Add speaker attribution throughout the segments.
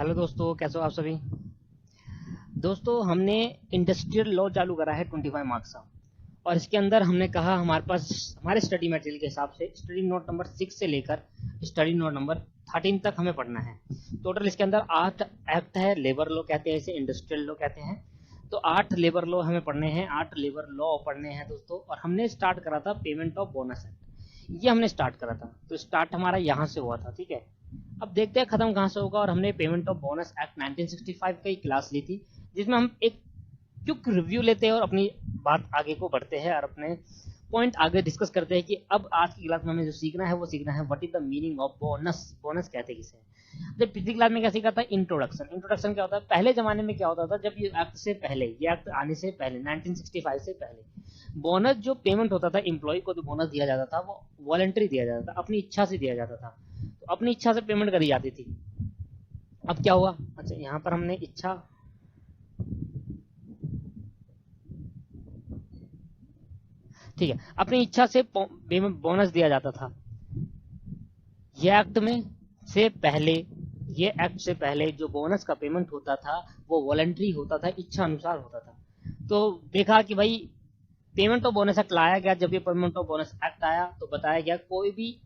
Speaker 1: Hello दोस्तों, कैसे हो आप सभी। दोस्तों, हमने इंडस्ट्रियल लॉ चालू करा है 25 मार्क्स का। और इसके अंदर हमने कहा हमारे पास हमारे स्टडी मटेरियल के हिसाब से स्टडी नोट नंबर 6 से लेकर स्टडी नोट नंबर 13 तक हमें पढ़ना है। टोटल इसके अंदर 8 एक्ट है। लेबर लॉ कहते हैं इसे, इंडस्ट्रियल लॉ कहते हैं। तो 8 लेबर लॉ हमें पढ़ने हैं, 8 लेबर लॉ पढ़ने हैं दोस्तों। और हमने स्टार्ट करा था पेमेंट ऑफ बोनस एक्ट, ये हमने स्टार्ट करा था। तो स्टार्ट हमारा यहाँ से हुआ था, ठीक है। अब देखते हैं खत्म कहाँ से होगा। और हमने पेमेंट ऑफ बोनस एक्ट 1965 की क्लास ली थी, जिसमें हम एक क्विक रिव्यू लेते हैं और अपनी बात आगे को बढ़ते हैं और अपने पॉइंट आगे डिस्कस करते हैं कि अब आज की क्लास में हमें जो सीखना है वो सीखना है what is the meaning of bonus. Bonus कहते हैं किसे। जब पिछली क्लास में क्या सीखा था, इंट्रोडक्शन। इंट्रोडक्शन क्या होता है, पहले जमाने में क्या होता था, जब ये एक्ट से पहले, ये एक्ट आने से पहले 1965 से पहले बोनस जो पेमेंट होता था, एम्प्लॉय को जो बोनस दिया जाता था वो वॉलंटरी दिया जाता था, अपनी इच्छा से दिया जाता था। तो अपनी इच्छा से पेमेंट करी जाती थी। अब क्या हुआ, अच्छा यहाँ पर हमने इच्छा, ठीक है, अपनी इच्छा से बोनस दिया जाता था। ये एक्ट में से पहले, ये एक्ट से पहले जो बोनस का पेमेंट होता था वो वॉलंटरी होता था, इच्छा अनुसार होता था। तो देखा कि भाई पेमेंट ऑफ बोनस एक्ट लाया गया। जब ये पेमेंट ऑफ बोनस एक्ट आया तो बताया गया कोई भी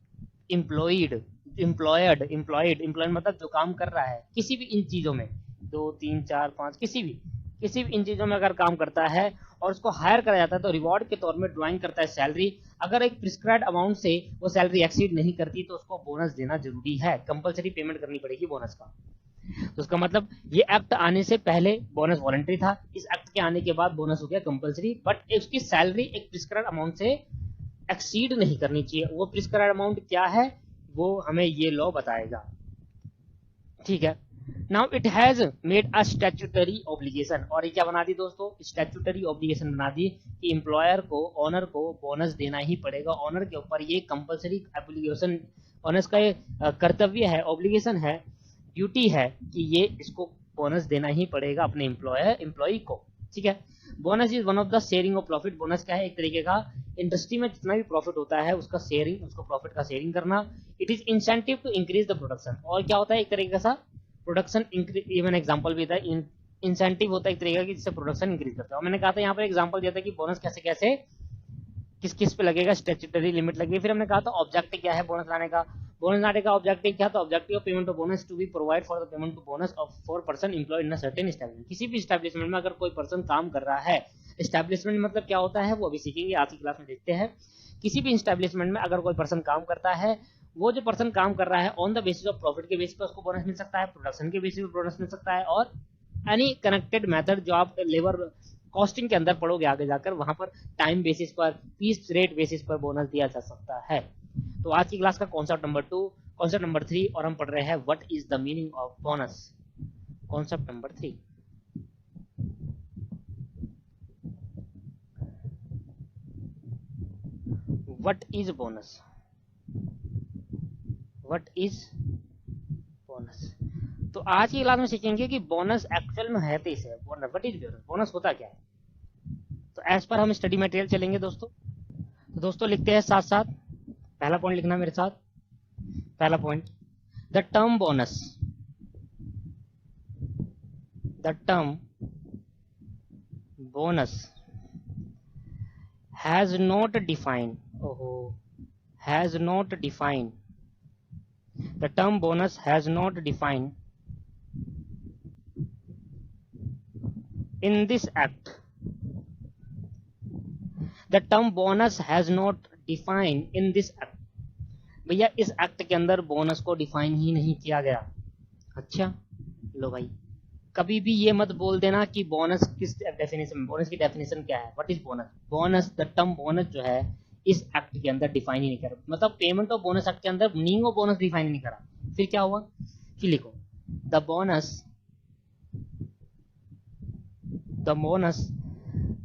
Speaker 1: एम्प्लॉयड एम्प्लॉयड मतलब जो काम कर रहा है किसी भी इन चीजों में, 2 3 4 5 किसी भी इन चीजों में अगर काम करता है और उसको हायर करा जाता है तो रिवॉर्ड के तौर में ड्राइंग करता है सैलरी। अगर एक प्रिस्क्राइब्ड अमाउंट से वो सैलरी एक्सीड नहीं करती तो उसको बोनस देना जरूरी है, कंपलसरी पेमेंट करनी पड़ेगी बोनस का। तो उसका मतलब ये एक्ट आने से पहले बोनस वॉलंटरी था, इस एक्ट के आने के बाद बोनस हो गया कंपलसरी। बट उसकी सैलरी एक प्रिस्क्राइब्ड अमाउंट से एक्सीड नहीं करनी चाहिए। वो प्रिस्क्राइब्ड अमाउंट क्या है वो हमें ये लॉ बताएगा, ठीक है। Now it has made a statutory obligation. और ये क्या बना दी दोस्तों, स्टैट्यूटरी ऑब्लिगेशन बना दी कि एम्प्लॉयर को, ऑनर को बोनस देना ही पड़ेगा। ऑनर के ऊपर ये कंपलसरी ऑब्लिगेशन, ऑनर्स का ये कर्तव्य है, ऑब्लिगेशन है, ड्यूटी है कि ये इसको बोनस देना ही पड़ेगा अपने एम्प्लॉय को, ठीक है। Bonus is one of the sharing of profit. Bonus क्या है, एक तरीके का इंडस्ट्री में जितना भी प्रॉफिट होता है उसका शेयरिंग, उसको प्रॉफिट का शेयरिंग करना। It is incentive to increase the production. और क्या होता है, एक तरीके का प्रोडक्शन इंक्रीज, इवन एग्जांपल भी था, इंसेंटिव होता है एक तरीका की जिससे प्रोडक्शन इंक्रीज करता है। और मैंने कहा था यहाँ पर एग्जांपल दिया था कि बोनस कैसे कैसे किस किस पे लगेगा, स्टैट्यूटरी लिमिट लगेगी। फिर हमने कहा था ऑब्जेक्टिव क्या है बोनस लाने का। बोनस लाने का ऑब्जेक्टिव क्या था, objective of payment of bonus to be provide for the payment of bonus of for person employed in a certain establishment. किसी भी एस्टैब्लिशमेंट में अगर कोई पर्सन काम कर रहा है, एस्टैब्लिशमेंट मतलब क्या होता है वो अभी सीखेंगे, आज की क्लास में देखते हैं। किसी भी एस्टैब्लिशमेंट में अगर कोई पर्सन काम करता है, वो जो पर्सन काम कर रहा है on the basis of profit के बेसिस पर उसको बोनस मिल सकता है, प्रोडक्शन के बेसिस पर बोनस मिल सकता है, और एनी कनेक्टेड मेथड जो आप लेबर कॉस्टिंग के अंदर पढ़ोगे आगे जाकर, वहां पर टाइम बेसिस पर, पीस रेट बेसिस पर बोनस दिया जा सकता है। तो आज की क्लास का कॉन्सेप्ट नंबर 2, कॉन्सेप्ट नंबर 3, और हम पढ़ रहे हैं what is the meaning of bonus. Concept number 3, what is bonus. What is bonus. तो आज की क्लास में सीखेंगे कि बोनस एक्चुअल में है कैसे, bonus, what is bonus, bonus होता क्या है। तो एज पर हम स्टडी मटेरियल चलेंगे दोस्तों। तो दोस्तों लिखते हैं साथ साथ, पहला पॉइंट लिखना मेरे साथ। पहला point, the term bonus, the term bonus has not defined, has not defined, the term bonus has not defined in this act. The term bonus has not defined in this act. भैया इस act के अंदर bonus को define ही नहीं किया गया। अच्छा लो भाई, कभी भी ये मत बोल देना कि बोनस किस डेफिनेशन, बोनस की डेफिनेशन क्या है, what is bonus. Bonus, the term bonus जो है इस एक्ट के अंदर डिफाइन ही नहीं करा, मतलब पेमेंट ऑफ बोनस एक्ट के अंदर मीनिंग ऑफ बोनस डिफाइन नहीं करा। फिर क्या हुआ कि लिखो द बोनस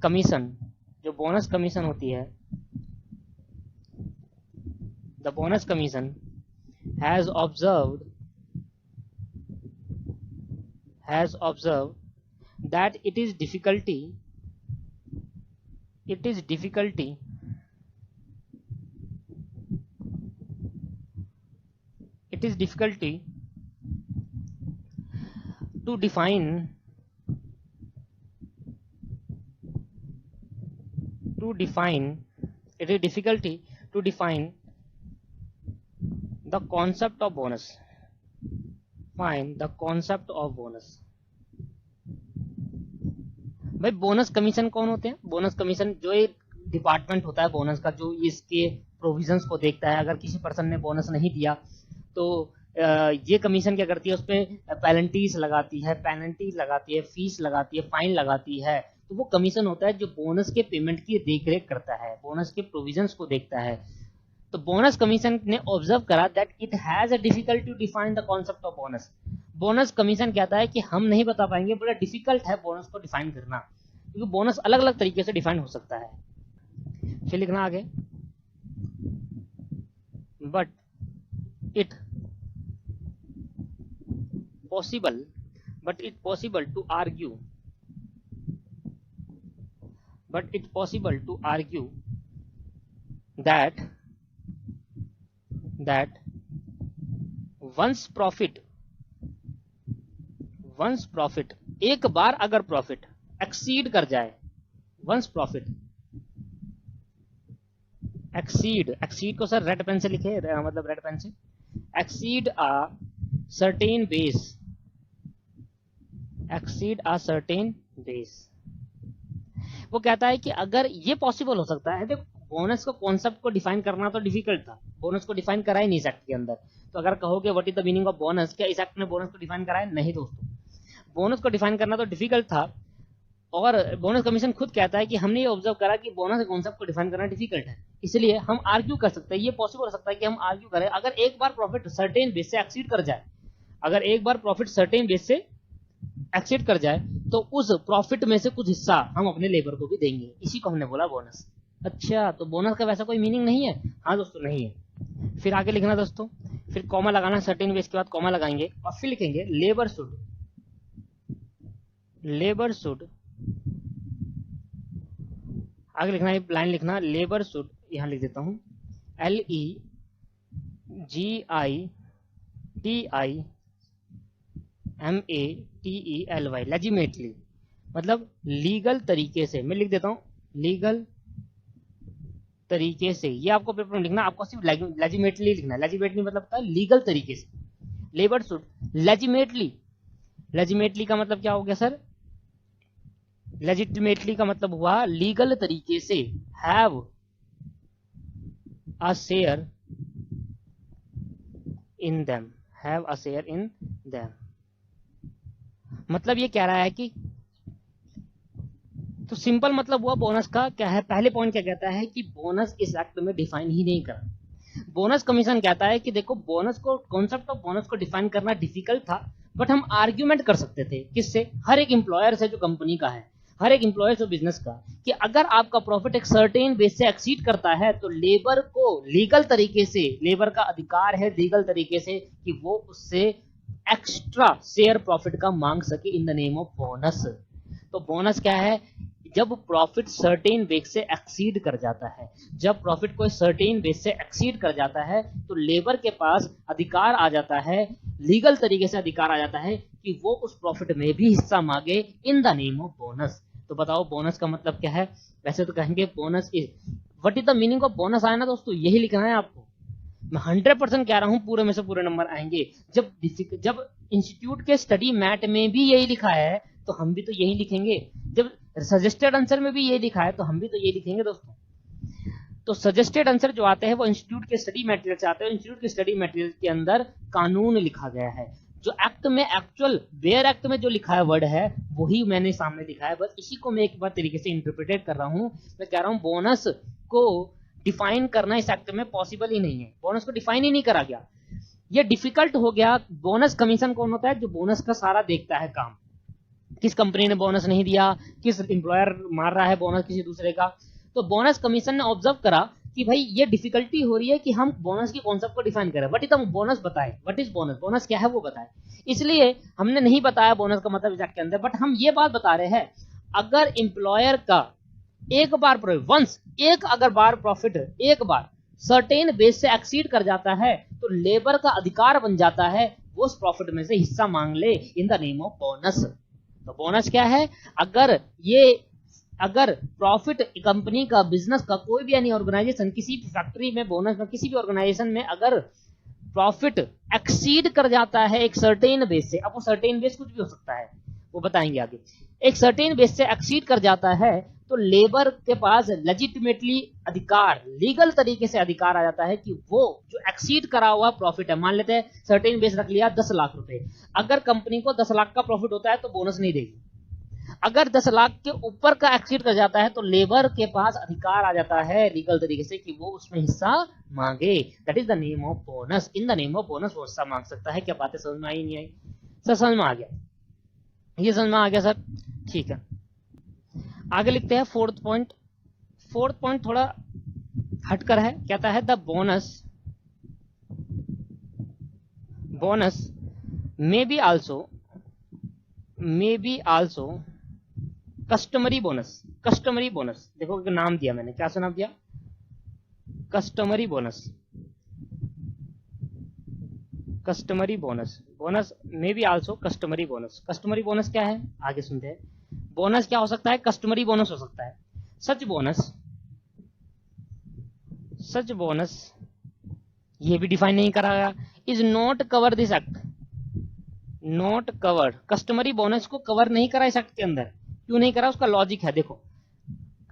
Speaker 1: कमीशन, जो बोनस कमीशन होती है, the bonus commission has observed that it is difficulty to define it is difficulty to define the concept of bonus. Find the concept of bonus. भाई बोनस कमीशन कौन होते हैं? Bonus commission जो एक department होता है बोनस का, जो इसके प्रोविजंस को देखता है। अगर किसी पर्सन ने बोनस नहीं दिया तो ये कमीशन क्या करती है, उसमें पेनल्टीज लगाती है, फीस लगाती है, फाइन लगाती है। तो वो कमीशन होता है जो बोनस के पेमेंट की देखरेख करता है, बोनस के प्रोविजंस को देखता है। तो बोनस कमीशन ने ऑब्जर्व करा that it has a difficulty to define the concept of bonus. Bonus commission कहता है कि हम नहीं बता पाएंगे, बड़ा डिफिकल्ट है बोनस को डिफाइन करना, क्योंकि बोनस अलग अलग तरीके से डिफाइन हो सकता है। फिर लिखना आगे, but it possible to argue that once profit एक बार अगर प्रॉफिट एक्सीड कर जाए, once profit एक्सीड को सर रेड पेन से लिखे, मतलब रेड पेन से, एक्सीड अ सर्टेन बेस। वो कहता है कि अगर ये पॉसिबल हो सकता है, देखो बोनस को कॉन्सेप्ट को डिफाइन करना तो डिफिकल्ट था, बोनस को डिफाइन करा ही नहीं इस एक्ट के अंदर। तो अगर कहोगे what is the meaning of bonus, क्या इस एक्ट ने बोनस को डिफाइन करा है? नहीं दोस्तों, बोनस को डिफाइन करना तो डिफिकल्ट था। और बोनस कमीशन खुद कहता है कि हमने ये ऑब्जर्व करा कि बोनस कॉन्सेप्ट को डिफाइन करना डिफिकल्ट है, इसलिए हम आर्ग्यू कर सकते हैं, ये पॉसिबल हो सकता है कि हम आर्ग्यू करें, अगर एक बार प्रॉफिट सर्टेन बेस से एक्सीड कर जाए, एक्सीड कर जाए तो उस प्रॉफिट में से कुछ हिस्सा हम अपने लेबर को भी देंगे, इसी को हमने बोला बोनस। अच्छा, तो बोनस का वैसा कोई मीनिंग नहीं है? हाँ दोस्तों, नहीं है। फिर आगे लिखना दोस्तों, फिर कॉमा लगाना, सर्टेन बेस के बाद कॉमा लगाएंगे और फिर लिखेंगे लेबर शुड आगे लिखना है, लाइन लिखना, लेबर शुड, यहां लिख देता हूं LEGITIMATELY, लेजिमेटली, मतलब लीगल तरीके से। मैं लिख देता हूं लीगल तरीके से, ये आपको पेपर में लिखना, आपको सिर्फ लेजिमेटली लिखना है। लेजिमेटली मतलब होता है लीगल तरीके से। लेबर शुड लेजिमेटली का मतलब क्या हो गया सर? लेजिटिमेटली का मतलब हुआ लीगल तरीके से, have a share in them, मतलब ये कह रहा है कि, तो सिंपल मतलब हुआ बोनस का क्या है, पहले पॉइंट क्या कहता है कि बोनस इस एक्ट में डिफाइन ही नहीं करा। बोनस कमीशन कहता है कि देखो बोनस को, कॉन्सेप्ट ऑफ बोनस को डिफाइन करना डिफिकल्ट था, बट हम आर्ग्यूमेंट कर सकते थे, किससे? हर एक एम्प्लॉयर से जो कंपनी का है, हर एक एम्प्लॉयर जो बिजनेस का, कि अगर आपका प्रॉफिट एक सर्टेन बेस से एक्सीड करता है तो लेबर को लीगल तरीके से, लेबर का अधिकार है लीगल तरीके से कि वो उससे एक्स्ट्रा शेयर प्रॉफिट का मांग सके in the name of bonus. तो बोनस क्या है? जब प्रॉफिट सर्टेन बेस से एक्सीड कर जाता है, जब प्रॉफिट कोई सर्टेन बेस से एक्सीड कर जाता है तो लेबर के पास अधिकार आ जाता है, लीगल तरीके से अधिकार आ जाता है कि वो उस प्रॉफिट में भी हिस्सा मांगे in the name of bonus. तो बताओ बोनस का मतलब क्या है? वैसे तो कहेंगे bonus is, what is the meaning of bonus आया ना दोस्तों, यही लिखना है आपको। मैं 100% कह रहा हूं, पूरे में से पूरे नंबर आएंगे। जब इंस्टीट्यूट के स्टडी मैट में भी यही लिखा है तो हम भी तो यही लिखेंगे, जब सजेस्टेड आंसर में भी यही लिखा है तो हम भी तो यही लिखेंगे दोस्तों। तो सजेस्टेड आंसर जो आते हैं वो इंस्टीट्यूट के स्टडी मटेरियल से आते हैं। इंस्टीट्यूट के स्टडी मटेरियल के अंदर कानून लिखा गया है, जो एक्ट में एक्चुअल बेयर एक्ट में जो लिखा है वर्ड है वही मैंने सामने लिखा है, बस इसी को मैं एक बार तरीके से इंटरप्रिटेट कर रहा हूं। मैं कह रहा हूं बोनस को डिफाइन करना इस एक्ट में पॉसिबल ही नहीं है, बोनस को डिफाइन ही नहीं करा गया, ये डिफिकल्ट हो गया। बोनस कमीशन कौन होता है? जो बोनस का सारा देखता है काम, किस कंपनी ने बोनस नहीं दिया, किस एम्प्लॉयर मार रहा है बोनस किसी दूसरे का। तो बोनस कमीशन ने ऑब्जर्व करा कि भाई ये डिफिकल्टी हो रही है कि हम बोनस की कॉन्सेप्ट को डिफाइन करें, व्हाट इज द बोनस बताए, व्हाट इज बोनस, बोनस क्या है वो बताए। इसलिए हमने नहीं बताया बोनस का मतलब इसके अंदर, बट हम ये बात बता रहे हैं अगर एम्प्लॉयर का एक बार वंस एक अगर बार प्रॉफिट एक बार सर्टेन बेस से एक्सीड कर जाता है तो लेबर का अधिकार बन जाता है वो उस प्रॉफिट में से हिस्सा मांग ले in the name of bonus. तो बोनस क्या है? अगर प्रॉफिट कंपनी का, बिजनेस का, कोई भी यानी ऑर्गेनाइजेशन, किसी भी फैक्ट्री में, बोनस में, किसी भी ऑर्गेनाइजेशन में अगर प्रॉफिट एक्सीड कर जाता है एक सर्टेन बेस से, अब वो सर्टेन बेस कुछ भी हो सकता है, वो बताएंगे आगे, एक सर्टेन बेस से एक्सीड कर जाता है तो लेबर के पास लेजिटिमेटली अधिकार, लीगल तरीके से अधिकार आ जाता है कि वो जो एक्सीड करा हुआ प्रॉफिट है, मान लेते हैं सर्टेन बेस रख लिया 10 लाख रुपए, अगर कंपनी को 10 लाख का प्रॉफिट होता है तो बोनस नहीं देगी। अगर 10 लाख के ऊपर का एक्सीड कर जाता है तो लेबर के पास अधिकार आ जाता है लीगल तरीके से कि वो उसमें हिस्सा मांगे। That is the name of bonus. In the name of bonus वो हिस्सा मांग सकता है। क्या बातें समझ में आई नहीं आई? सर समझ में आ गया, ये समझ में आ गया सर, ठीक है। आगे लिखते हैं फोर्थ पॉइंट। फोर्थ पॉइंट थोड़ा हटकर है, कहता है the bonus may be also customary bonus. Customary bonus, देखो नाम दिया मैंने, क्या सा नाम दिया? Customary bonus. Customary bonus, bonus may be also customary bonus. Customary bonus क्या है आगे सुनते हैं। बोनस क्या हो सकता है? कस्टमरी बोनस हो सकता है। सच बोनस ये भी डिफाइन नहीं करा गया। Is not cover this act, not covered. Customary bonus को कवर नहीं करा इस एक्ट के अंदर। क्यों नहीं करा? उसका लॉजिक है, देखो,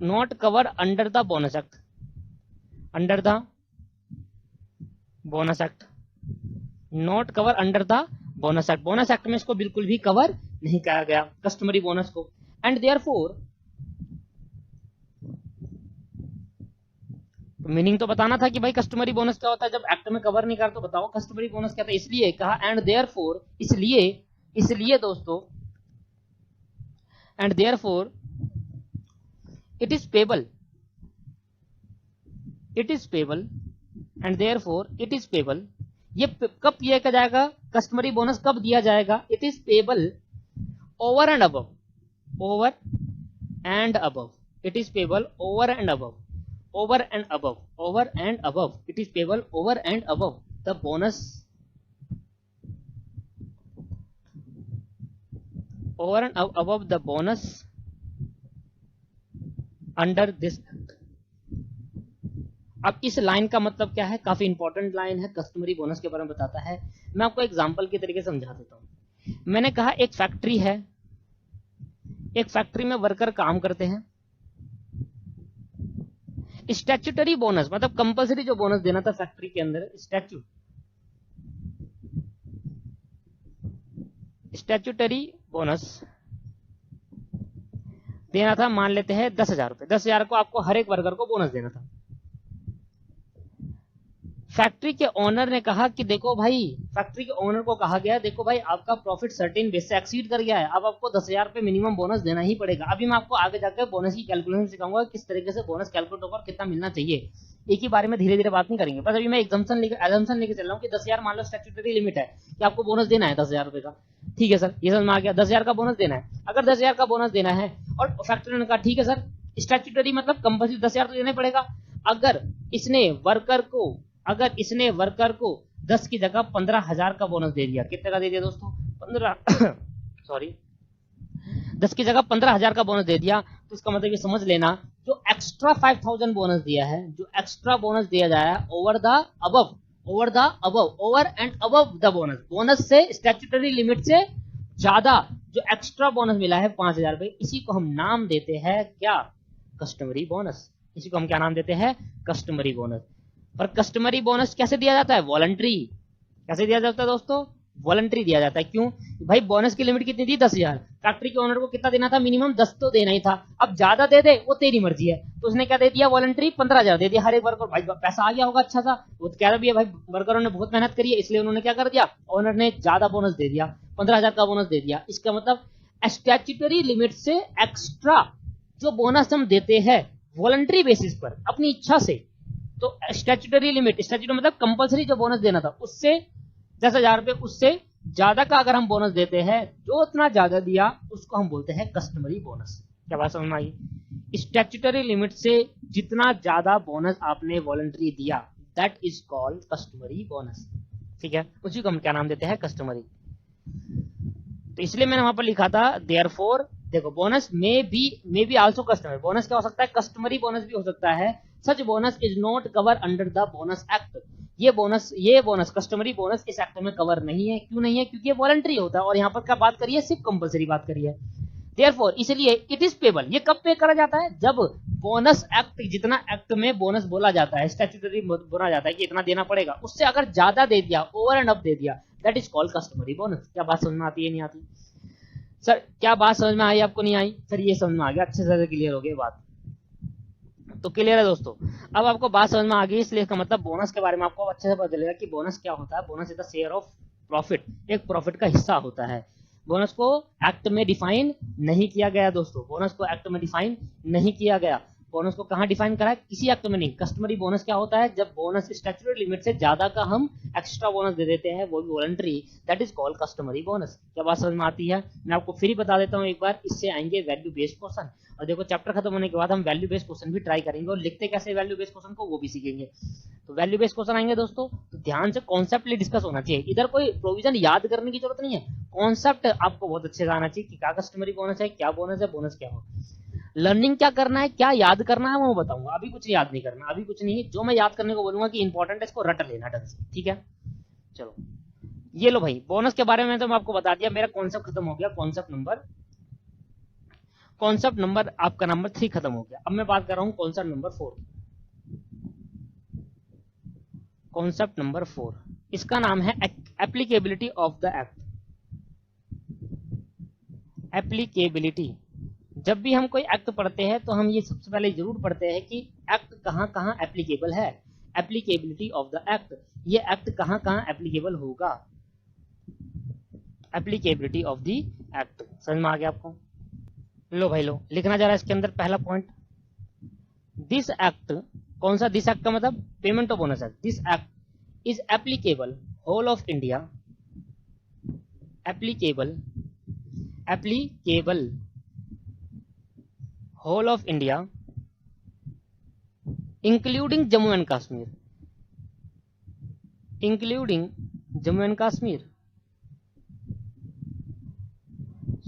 Speaker 1: not covered under the bonus act, under the bonus act, not cover under the bonus act. Bonus act में इसको बिल्कुल भी कवर नहीं किया गया कस्टमरी बोनस को। एंड देयरफॉर, मीनिंग तो बताना था कि भाई कस्टमरी बोनस क्या होता है, जब एक्ट में कवर नहीं कर तो बताओ कस्टमरी बोनस क्या था। इसलिए कहा एंड देयरफॉर, इसलिए दोस्तों, and therefore it is payable, and therefore it is payable. ये कब किया जाएगा? कस्टमरी बोनस कब दिया जाएगा? It is payable over and above, over and above, it is payable over and above, over and above, it is payable over and above the bonus, over and above the bonus under this act। अब इस line का मतलब क्या है? काफी important line है, customary bonus के बारे में बताता है। मैं आपको एग्जांपल के तरीके से समझा देता हूं। मैंने कहा एक फैक्ट्री है, एक फैक्ट्री में वर्कर काम करते हैं। स्टैट्यूटरी बोनस मतलब कंपलसरी जो बोनस देना था फैक्ट्री के अंदर, स्टैट्यूटरी बोनस देना था, मान लेते हैं 10,000 रुपए। 10,000 को आपको हर एक वर्कर को बोनस देना था। फैक्ट्री के ओनर ने कहा कि देखो भाई, फैक्ट्री के ओनर को कहा गया देखो भाई आपका प्रॉफिट सर्टेन बेस से एक्सीड कर गया है, अब आपको 10,000 रुपए मिनिमम बोनस देना ही पड़ेगा। अभी मैं आपको आगे जाकर बोनस की कैलकुलेशन सिखाऊंगा, किस तरीके से बोनस कैलकुलेट होगा और कितना मिलना चाहिए। एक ही बारे में धीरे धीरे बात नहीं करेंगे, बस अभी मैं एग्जम्पशन लेके चल रहा हूँ कि 10,000 मान लो स्टैट्यूटरी लिमिट है कि आपको बोनस देना है 10,000 रुपए का। ठीक है सर, ये समझ में आ गया। 10,000 का बोनस देना है। अगर 10,000 का बोनस देना है और फैक्ट्री ने कहा ठीक है सर, स्टैट्यूटरी मतलब कंपलसरी 10,000 तो देना पड़ेगा। अगर इसने वर्कर को 10 की जगह 15,000 का बोनस दे दिया, कितने का दे दिया दोस्तों? 10 की जगह 15,000 का बोनस दे दिया, तो इसका मतलब ये समझ लेना जो एक्स्ट्रा 5,000 बोनस दिया है, जो एक्स्ट्रा बोनस दिया जाए over and above the bonus से, स्टैट्यूटरी लिमिट से ज्यादा जो एक्स्ट्रा बोनस मिला है 5,000 रुपए, इसी को हम नाम देते हैं क्या? Customary bonus. इसी को हम क्या नाम देते हैं? Customary bonus. और कस्टमरी बोनस कैसे दिया जाता है? वॉलंटरी। कैसे दिया जाता है दोस्तों? वॉलंटरी दिया जाता है। क्यों भाई? बोनस की लिमिट कितनी थी? 10,000। फैक्ट्री के ओनर को कितना देना था? मिनिमम 10 तो देना ही था। अब ज्यादा दे दे वो तेरी मर्जी है, तो उसने क्या दे दिया? वॉलंटरी 15,000 दे दिया हर एक वर्कर। भाई पैसा आ गया होगा अच्छा सा, वो कह रहा भी है भाई वर्करों ने बहुत मेहनत करी है, इसलिए उन्होंने क्या कर दिया? ओनर ने ज्यादा बोनस दे दिया, 15,000 का बोनस दे दिया। इसका मतलब स्टैट्यूटरी लिमिट से एक्स्ट्रा जो बोनस हम देते हैं वॉलंटरी बेसिस पर अपनी इच्छा से, तो स्टैट्यूटरी लिमिट, स्टैट्यूटरी मतलब कंपलसरी जो बोनस देना था उससे 10,000 रुपए, उससे ज्यादा का अगर हम बोनस देते हैं, जो उतना ज्यादा दिया उसको हम बोलते हैं कस्टमरी बोनस। क्या बात समझ में आई? स्टैट्यूटरी लिमिट से जितना ज्यादा बोनस आपने वॉलंटरी दिया, that is called customary bonus. ठीक है, उसी को हम क्या नाम देते हैं, कस्टमरी। तो इसलिए मैंने वहां पर लिखा था देयरफॉर, देखो बोनस में बी आल्सो कस्टमरी, बोनस क्या हो सकता है, कस्टमरी बोनस भी हो सकता है। Such bonus is not cover under the bonus act, ये बोनस कस्टमरी बोनस इस एक्ट में कवर नहीं है। क्यों नहीं है, क्योंकि ये वॉलंटरी होता है, और यहाँ पर क्या बात करिए, सिर्फ कंपलसरी बात करिए। देयरफॉर इसलिए इट इज पेबल, ये कब पे करा जाता है, जब बोनस एक्ट, जितना एक्ट में बोनस बोला जाता है, स्टैट्यूटरी बोला जाता है कि इतना देना पड़ेगा, उससे अगर ज्यादा दे दिया, ओवर एंड अप दे दिया, that is called customary bonus. क्या बात समझ में आती है, नहीं आती? सर क्या बात समझ में आई, आपको नहीं आई? सर ये समझ में आ गया, अच्छे से क्लियर हो गई बात। तो क्लियर है दोस्तों, अब आपको बात समझ में आ गई, इसलिए इसका मतलब बोनस के बारे में आपको अच्छे से पता चलेगा कि बोनस क्या होता है। Bonus is the share of profit, एक प्रॉफिट का हिस्सा होता है। बोनस को एक्ट में डिफाइन नहीं किया गया दोस्तों, बोनस को एक्ट में डिफाइन नहीं किया गया। बोनस को कहाँ डिफाइन करा है, किसी एक्ट में नहीं। कस्टमरी बोनस क्या होता है, जब बोनस स्टैट्यूटरी लिमिट से ज्यादा का हम एक्स्ट्रा बोनस दे देते हैं, वो भी voluntary, that is called customary bonus. क्या बात समझ में आती है? मैं आपको फिर बता देता हूँ एक बार, इससे आएंगे वैल्यू बेस्ड क्वेश्चन। और देखो चैप्टर खत्म होने के बाद हम वैल्यू बेस्ड क्वेश्चन भी ट्राई करेंगे, और लिखते कैसे वैल्यू बेस्ड क्वेश्चन को वो भी सीखेंगे। तो वैल्यू बेस्ड क्वेश्चन आएंगे दोस्तों, तो ध्यान से कॉन्सेप्टली डिस्कस होना चाहिए, इधर कोई प्रोविजन याद करने की जरूरत नहीं है, कॉन्सेप्ट आपको बहुत अच्छे से आना चाहिए कि क्या कस्टमरी बोनस है, क्या बोनस है, बोनस क्या हो। लर्निंग क्या करना है, क्या याद करना है, वो बताऊंगा। अभी कुछ याद नहीं करना, अभी कुछ नहीं, जो मैं याद करने को बोलूंगा कि इंपॉर्टेंट है, इसको रट लेना ढंग से, ठीक है। चलो ये लो भाई, बोनस के बारे में तो मैं आपको बता दिया, मेरा कॉन्सेप्ट खत्म हो गया, कॉन्सेप्ट नंबर आपका नंबर 3 खत्म हो गया। अब मैं बात कर रहा हूं कॉन्सेप्ट नंबर 4। कॉन्सेप्ट नंबर 4, इसका नाम है applicability of the act. Applicability, जब भी हम कोई एक्ट पढ़ते हैं तो हम ये सबसे पहले जरूर पढ़ते हैं कि एक्ट कहाँ कहाँ एप्लीकेबल है। एप्लीकेबिलिटी ऑफ द एक्ट, ये एक्ट कहाँ कहाँ एप्लीकेबल होगा। एप्लीकेबिलिटी ऑफ द एक्ट, समझ में आ गया आपको? लो भाई लो, लिखना जा रहा है इसके अंदर पहला पॉइंट, दिस एक्ट, कौन सा दिस एक्ट का मतलब, payment of bonus act. This act is applicable whole of India, applicable whole of India including Jammu and Kashmir,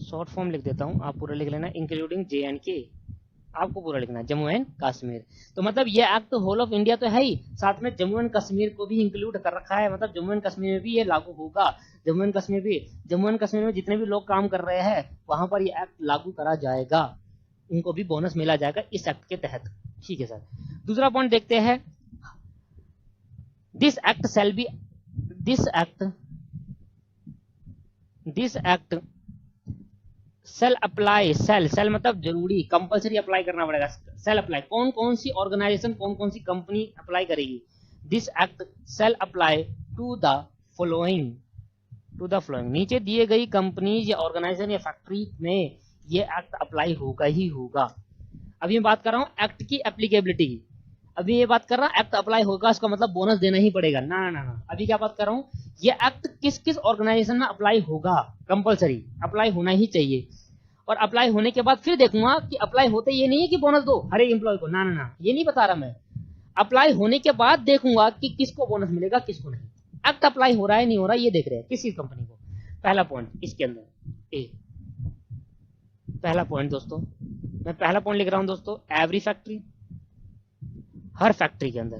Speaker 1: short form लिख देता हूं, आप पूरा लिख लेना, इंक्लूडिंग JNK, आपको पूरा लिखना है जम्मू एंड कश्मीर। तो मतलब ये एक्ट होल ऑफ इंडिया तो है ही, साथ में जम्मू एंड कश्मीर को भी इंक्लूड कर रखा है, मतलब जम्मू एंड कश्मीर में भी ये लागू होगा। जम्मू एंड कश्मीर में जितने भी लोग काम कर रहे हैं वहां पर ये एक्ट लागू करा जाएगा, उनको भी बोनस मिला जाएगा इस एक्ट के तहत, ठीक है सर। दूसरा पॉइंट देखते हैं, this act shall apply, shall मतलब जरूरी, कंपलसरी अप्लाई करना पड़ेगा। सेल अप्लाई, कौन कौन सी ऑर्गेनाइजेशन, कौन कौन सी कंपनी अप्लाई करेगी। This act shall apply to the following, नीचे दिए गई कंपनीज या ऑर्गेनाइजेशन या फैक्ट्री में ये एक्ट अप्लाई होगा ही होगा। अभी मैं बात कर रहा हूँ एक्ट की एप्लीकेबिलिटी की, अभी ये बात कर रहा हूँ एक्ट अप्लाई होगा, इसका मतलब बोनस देना ही पड़ेगा, ना ना ना। अभी क्या बात कर रहा हूँ, ये एक्ट किस किस ऑर्गेनाइजेशन में अप्लाई होगा, कंपलसरी अप्लाई होना ही चाहिए। और अप्लाई होने के बाद फिर देखूंगा कि अप्लाई होते ये नहीं है कि बोनस दो हर एक एम्प्लॉय को, ना ना ना, ये नहीं बता रहा मैं। अप्लाई होने के बाद देखूंगा कि किसको बोनस मिलेगा किसको नहीं। एक्ट अप्लाई हो रहा है नहीं हो रहा ये देख रहे हैं किसी कंपनी को। पहला पॉइंट इसके अंदर ए, पहला पॉइंट दोस्तों, मैं पहला पॉइंट लिख रहा हूं दोस्तों, एवरी फैक्ट्री, हर फैक्ट्री के अंदर।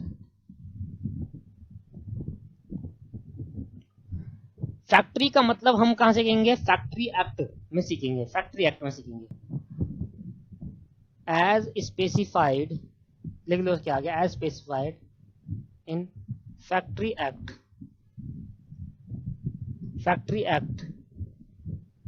Speaker 1: फैक्ट्री का मतलब हम कहां सीखेंगे, फैक्ट्री एक्ट में सीखेंगे, एज स्पेसिफाइड, लिख लो क्या आ गया, as specified in factory act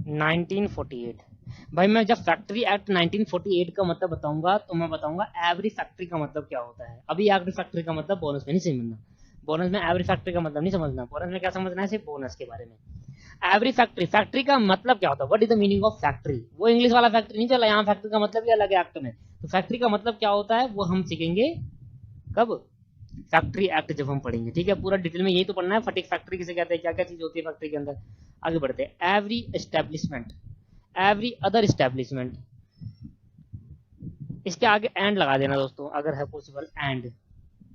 Speaker 1: 1948। भाई मैं जब फैक्ट्री एक्ट 1948 का मतलब बताऊंगा तो मैं बताऊंगा एवरी फैक्ट्री का मतलब क्या होता है। अभी एवरी फैक्ट्री का मतलब बोनस में नहीं समझना, बोनस में एवरी फैक्ट्री का मतलब नहीं समझना, बोनस में क्या समझना है, सिर्फ बोनस के बारे में। एवरी फैक्ट्री का मतलब क्या होता है, what is the meaning of factory. वो इंग्लिश वाला फैक्ट्री नहीं चला, यहाँ फैक्ट्री का मतलब भी अलग है एक्ट में। तो फैक्ट्री का मतलब क्या होता है वो हम सीखेंगे कब, फैक्ट्री एक्ट जब हम पढ़ेंगे, ठीक है। पूरा डिटेल में यही तो पढ़ना है, फटीक फैक्ट्री किसे कहते हैं, क्या क्या चीज होती है फैक्ट्री के अंदर। आगे बढ़ते हैं, every establishment, every other establishment, इसके आगे एंड लगा देना दोस्तों अगर है पॉसिबल, एंड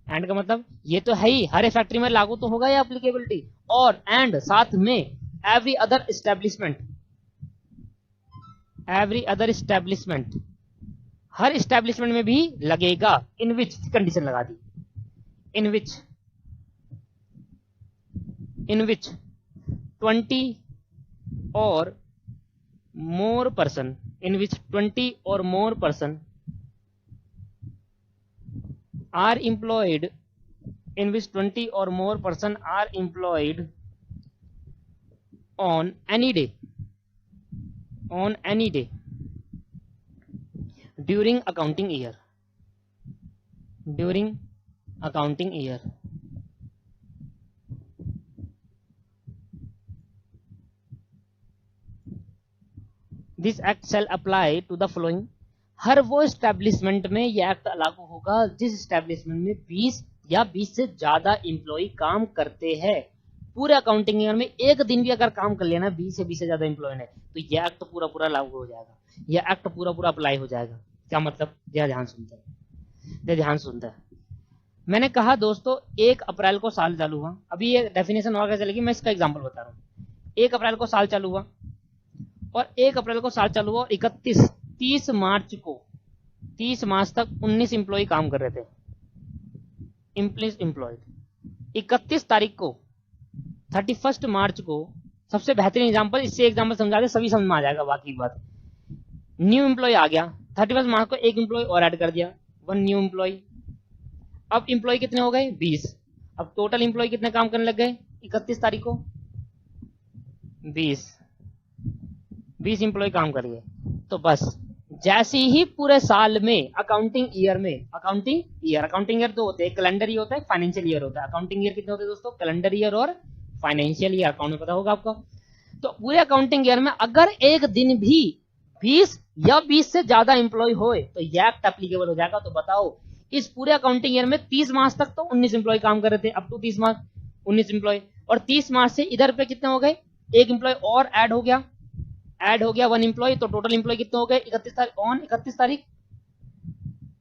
Speaker 1: एंड का मतलब ये तो है ही, हर एक फैक्ट्री में लागू तो होगा ये एप्लीकेबिलिटी, और एंड साथ में every other establishment, every other establishment, हर एस्टेब्लिशमेंट में भी लगेगा, इन विच कंडीशन लगा दी, in which 20 or more person, in which 20 or more person are employed, in which 20 or more person are employed on any day during accounting year, during accounting year. This act shall apply to the following, हर वो एस्टेब्लिशमेंट में ये act लागू होगा जिस establishment में 20 या 20 से ज्यादा एम्प्लॉय काम करते हैं। पूरे अकाउंटिंग ईयर में एक दिन भी अगर काम कर लेना 20 से 20 से ज्यादा एम्प्लॉय ने, तो ये एक्ट पूरा पूरा लागू हो जाएगा, ये एक्ट पूरा पूरा अप्लाई हो जाएगा। क्या मतलब? ध्यान सुनते हैं, ध्यान सुनते हैं। मैंने कहा दोस्तों 1 अप्रैल को साल चालू हुआ, अभी ये डेफिनेशन और कैसे चलेगी मैं इसका एग्जाम्पल बता रहा हूँ। 1 अप्रैल को साल चालू हुआ, और 1 अप्रैल को साल चालू हुआ और 30 मार्च को, 30 मार्च तक 19 एम्प्लॉय काम कर रहे थे, 19 एम्प्लॉय। 31 तारीख को, 31 मार्च को, सबसे बेहतरीन एग्जांपल, इससे एग्जांपल समझा दे सभी समझ में आ जाएगा बाकी की बात। न्यू एम्प्लॉय आ गया, 31 मार्च को 1 एम्प्लॉय और ऐड कर दिया, 1 न्यू एम्प्लॉय। अब एम्प्लॉय कितने हो गए? 20। अब टोटल एम्प्लॉय कितने काम करने लग गए 31 तारीख को? 20 एम्प्लॉय काम करिए। तो बस जैसे ही पूरे साल में अकाउंटिंग ईयर 2 होते हैं, कैलेंडर ईयर होता है, फाइनेंशियल ईयर होता है। अकाउंटिंग ईयर कितने होते हैं दोस्तों? कैलेंडर ईयर और फाइनेंशियल ईयर, अकाउंट में पता होगा आपको। तो पूरे अकाउंटिंग ईयर में अगर एक दिन भी 20 या 20 से ज्यादा एम्प्लॉय होए तो यह एक्ट एप्लीकेबल हो जाएगा। तो बताओ इस पूरे अकाउंटिंग ईयर में 30 मार्च तक तो 19 एम्प्लॉय काम कर रहे थे, अप टू 30 मार्च 19 एम्प्लॉय, और 30 मार्च से इधर पे कितने हो गए? 1 एम्प्लॉय और ऐड हो गया, 1 एम्प्लॉय। तो टोटल एम्प्लॉय कितने हो गए 31 तारीख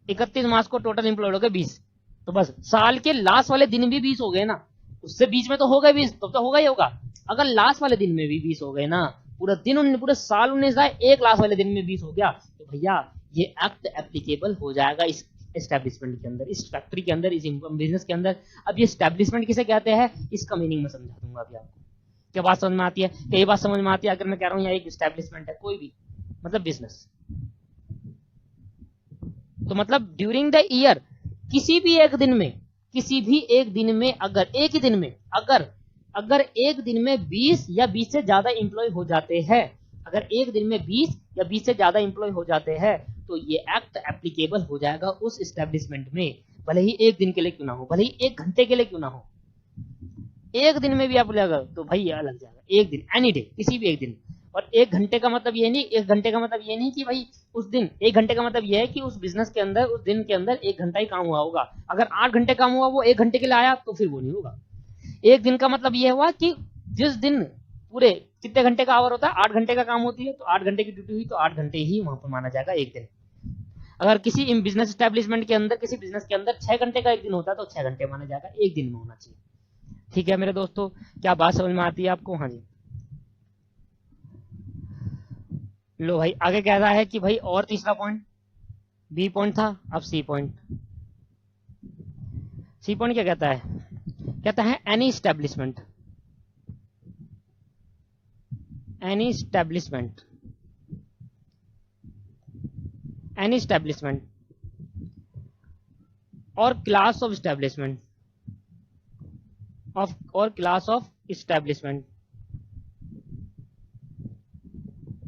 Speaker 1: 31 मार्च को टोटल एम्प्लॉय हो गए 20। तो बस साल के लास्ट वाले दिन भी 20 हो गए ना, उससे बीच में तो हो गए 20, तो होगा ही होगा। अगर लास्ट वाले दिन में भी 20 हो गए ना, पूरा दिन पूरे साल 19 आए, एक लास्ट वाले दिन में 20 हो गया, तो भैया ये एक्ट एप्लीकेबल हो जाएगा इस एस्टेब्लिशमेंट के अंदर, इस फैक्ट्री के अंदर, इस बिजनेस के अंदर। अब ये एस्टेब्लिशमेंट किसे कहते हैं इसका मीनिंग मैं समझा दूंगा अभी आपको। क्या बात समझ में आती है? कई बात समझ में आती है अगर मैं कह रहा हूं यहाँ एक एस्टेब्लिशमेंट है, कोई भी मतलब बिजनेस, तो मतलब ड्यूरिंग द ईयर किसी भी एक दिन में, अगर एक ही दिन में अगर एक दिन में 20 या 20 से ज्यादा एम्प्लॉय हो जाते हैं, अगर एक दिन में 20 या 20 से ज्यादा एम्प्लॉय हो जाते हैं, तो ये एक्ट एप्लीकेबल हो जाएगा उस एस्टेब्लिशमेंट में, भले ही एक दिन के लिए क्यों ना हो, भले ही 1 घंटे के लिए क्यों ना हो। एक दिन में भी आप लगा तो भाई लग जाएगा, एक दिन, एनी डे, किसी भी एक दिन। और 1 घंटे का मतलब ये नहीं, 1 घंटे का मतलब ये नहीं कि भाई उस दिन, 1 घंटे का मतलब ये है कि उस बिजनेस के अंदर, उस दिन के अंदर 1 घंटा ही काम हुआ होगा। अगर 8 घंटे काम हुआ, वो 1 घंटे के लिए आया, तो फिर वो नहीं होगा। 1 दिन का मतलब ये हुआ कि जिस दिन पूरे कितने घंटे का आवर होता है, 8 घंटे का काम होती है, तो 8 घंटे की ड्यूटी हुई तो 8 घंटे ही वहां पर माना जाएगा एक दिन। अगर किसी बिजनेस एस्टेब्लिशमेंट के अंदर, किसी बिजनेस के अंदर 6 घंटे का एक दिन होता है, तो 6 घंटे माना जाएगा, एक दिन में होना चाहिए। ठीक है मेरे दोस्तों, क्या बात समझ में आती है आपको? हाँ जी। लो भाई आगे कह रहा है कि भाई और तीसरा पॉइंट, बी पॉइंट था, अब सी पॉइंट। सी पॉइंट क्या कहता है? कहता है एनी एस्टेब्लिशमेंट और class of establishment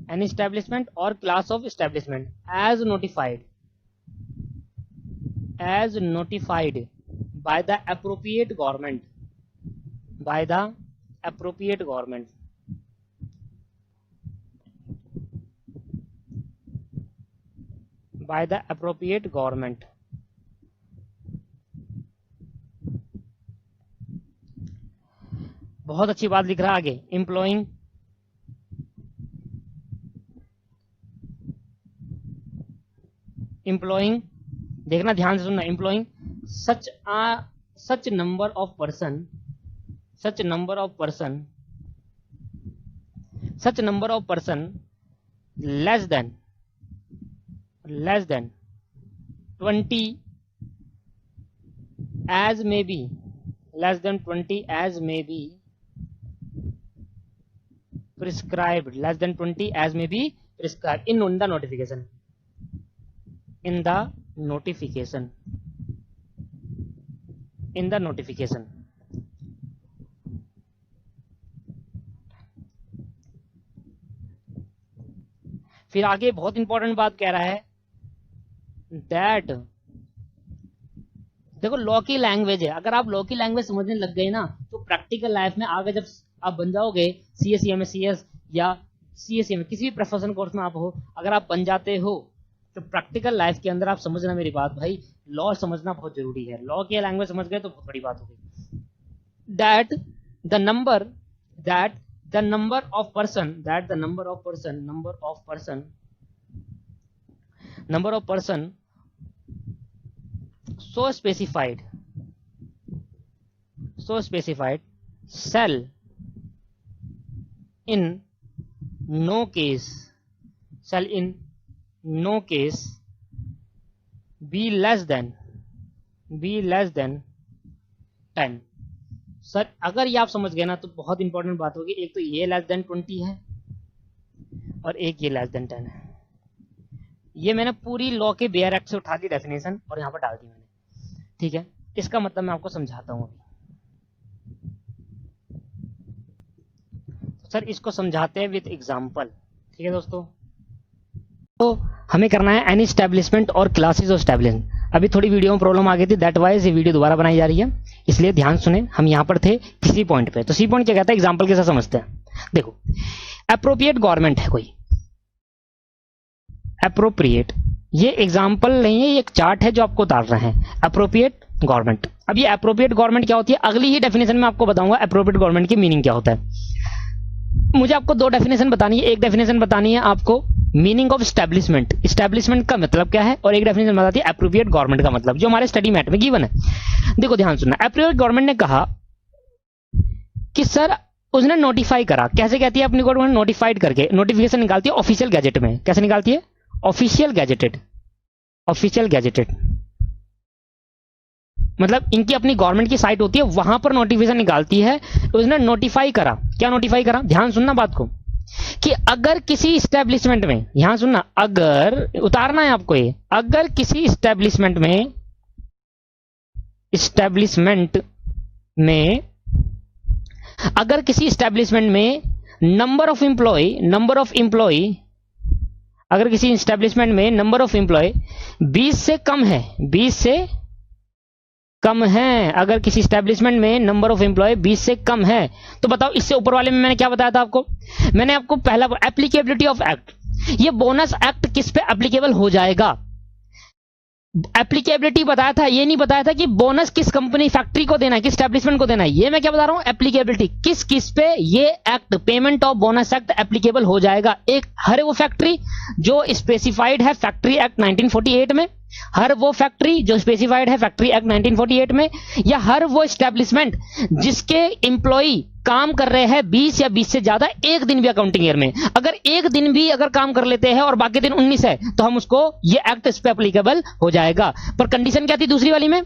Speaker 1: an establishment or class of establishment as notified by the appropriate government by the appropriate government बहुत अच्छी बात लिख रहा है आगे, एम्प्लॉइंग देखना ध्यान से सुनना, employing such number of person less than 20 as may be prescribed in the notification. फिर आगे बहुत इंपॉर्टेंट बात कह रहा है दैट, देखो लॉ की लैंग्वेज है, अगर आप लॉ की लैंग्वेज समझने लग गए ना तो प्रैक्टिकल लाइफ में आगे जब आप बन जाओगे CS या CSE में किसी भी प्रोफेशनल कोर्स में आप हो, अगर आप बन जाते हो तो प्रैक्टिकल लाइफ के अंदर आप समझना मेरी बात भाई, लॉ समझना बहुत जरूरी है। लॉ की लैंग्वेज समझ गए तो बहुत बड़ी बात हो गई। That the number of person so specified shall in no case be less than 10। Sir अगर ये आप समझ गए ना तो बहुत इंपॉर्टेंट बात होगी, एक तो ये लेस देन 20 है और एक ये लेस देन 10 है। ये मैंने पूरी लॉ के बेयर एक्ट से उठा दी डेफिनेशन और यहाँ पर डाल दी मैंने, ठीक है। इसका मतलब मैं आपको समझाता हूँ अभी। सर इसको समझाते हैं विद एग्जांपल, ठीक है दोस्तों। तो हमें करना है एनी एस्टैब्लिशमेंट और क्लासेस ऑफ एस्टैब्लिशमेंट। अभी थोड़ी वीडियो में प्रॉब्लम आ गई थी, दैट वाइज ये वीडियो दोबारा बनाई जा रही है, इसलिए ध्यान सुने। हम यहाँ पर थे किसी पॉइंट पे, तो सी पॉइंट क्या कहता है एग्जांपल के साथ समझते हैं। देखो अप्रोप्रिएट गवर्नमेंट है कोई, अप्रोप्रिएट, ये एग्जांपल नहीं है, ये एक चार्ट है जो आपको उतार रहे हैं। अप्रोप्रिएट गवर्नमेंट, अब ये अप्रोप्रिएट गवर्नमेंट क्या होती है अगली ही डेफिनेशन में आपको बताऊंगा अप्रोप्रिएट गवर्नमेंट की मीनिंग क्या होता है। मुझे आपको दो डेफिनेशन बतानी है, एक डेफिनेशन बतानी है आपको मीनिंग ऑफ एस्टैब्लिशमेंट का मतलब क्या है, और एक डेफिनेशन बताती है अप्रोप्रिएट गवर्नमेंट का मतलब, जो हमारे स्टडी मैट में गिवन है। देखो ध्यान सुनना, अप्रोप्रिएट गवर्नमेंट ने कहा कि सर उसने नोटिफाई करा, कैसे कहती है अपनी गवर्नमेंट, नोटिफाइड करके, नोटिफिकेशन निकालती है ऑफिशियल गैजेट में। कैसे निकालती है, ऑफिशियल गैजेटेड, मतलब इनकी अपनी गवर्नमेंट की साइट होती है, वहां पर नोटिफिकेशन निकालती है। तो उसने नोटिफाई करा, क्या नोटिफाई करा, ध्यान सुनना बात को, कि अगर किसी इस्टेब्लिशमेंट में, यहां सुनना, अगर उतारना है आपको ये, अगर किसी इस्टेब्लिशमेंट में नंबर ऑफ एम्प्लॉय अगर किसी इस्टेब्लिशमेंट में नंबर ऑफ एम्प्लॉय 20 से कम है, अगर किसी इस्टेब्लिशमेंट में नंबर ऑफ एम्प्लॉय 20 से कम है, तो बताओ इससे ऊपर वाले में मैंने क्या बताया था आपको, मैंने आपको पहला एप्लीकेबिलिटी ऑफ एक्ट, ये बोनस एक्ट किस पे एप्लीकेबल हो जाएगा, एप्लीकेबिलिटी बताया था, ये नहीं बताया था कि बोनस किस कंपनी फैक्ट्री को देना है, किस एस्टैब्लिशमेंट को देना है। ये मैं क्या बता रहा हूं, एप्लीकेबिलिटी किस पे ये act, payment of bonus act applicable हो जाएगा। एक हर वो फैक्ट्री जो स्पेसिफाइड है फैक्ट्री एक्ट 1948 में, हर वो फैक्ट्री जो स्पेसिफाइड है फैक्ट्री एक्ट 1948 में, या हर वो एस्टैब्लिशमेंट जिसके एम्प्लॉई काम कर रहे हैं 20 या 20 से ज्यादा एक दिन भी अकाउंटिंग ईयर में, अगर एक दिन भी अगर काम कर लेते हैं और बाकी दिन 19 है, तो हम उसको ये एक्ट इस पे एप्लीकेबल हो जाएगा। पर कंडीशन क्या थी दूसरी वाली में,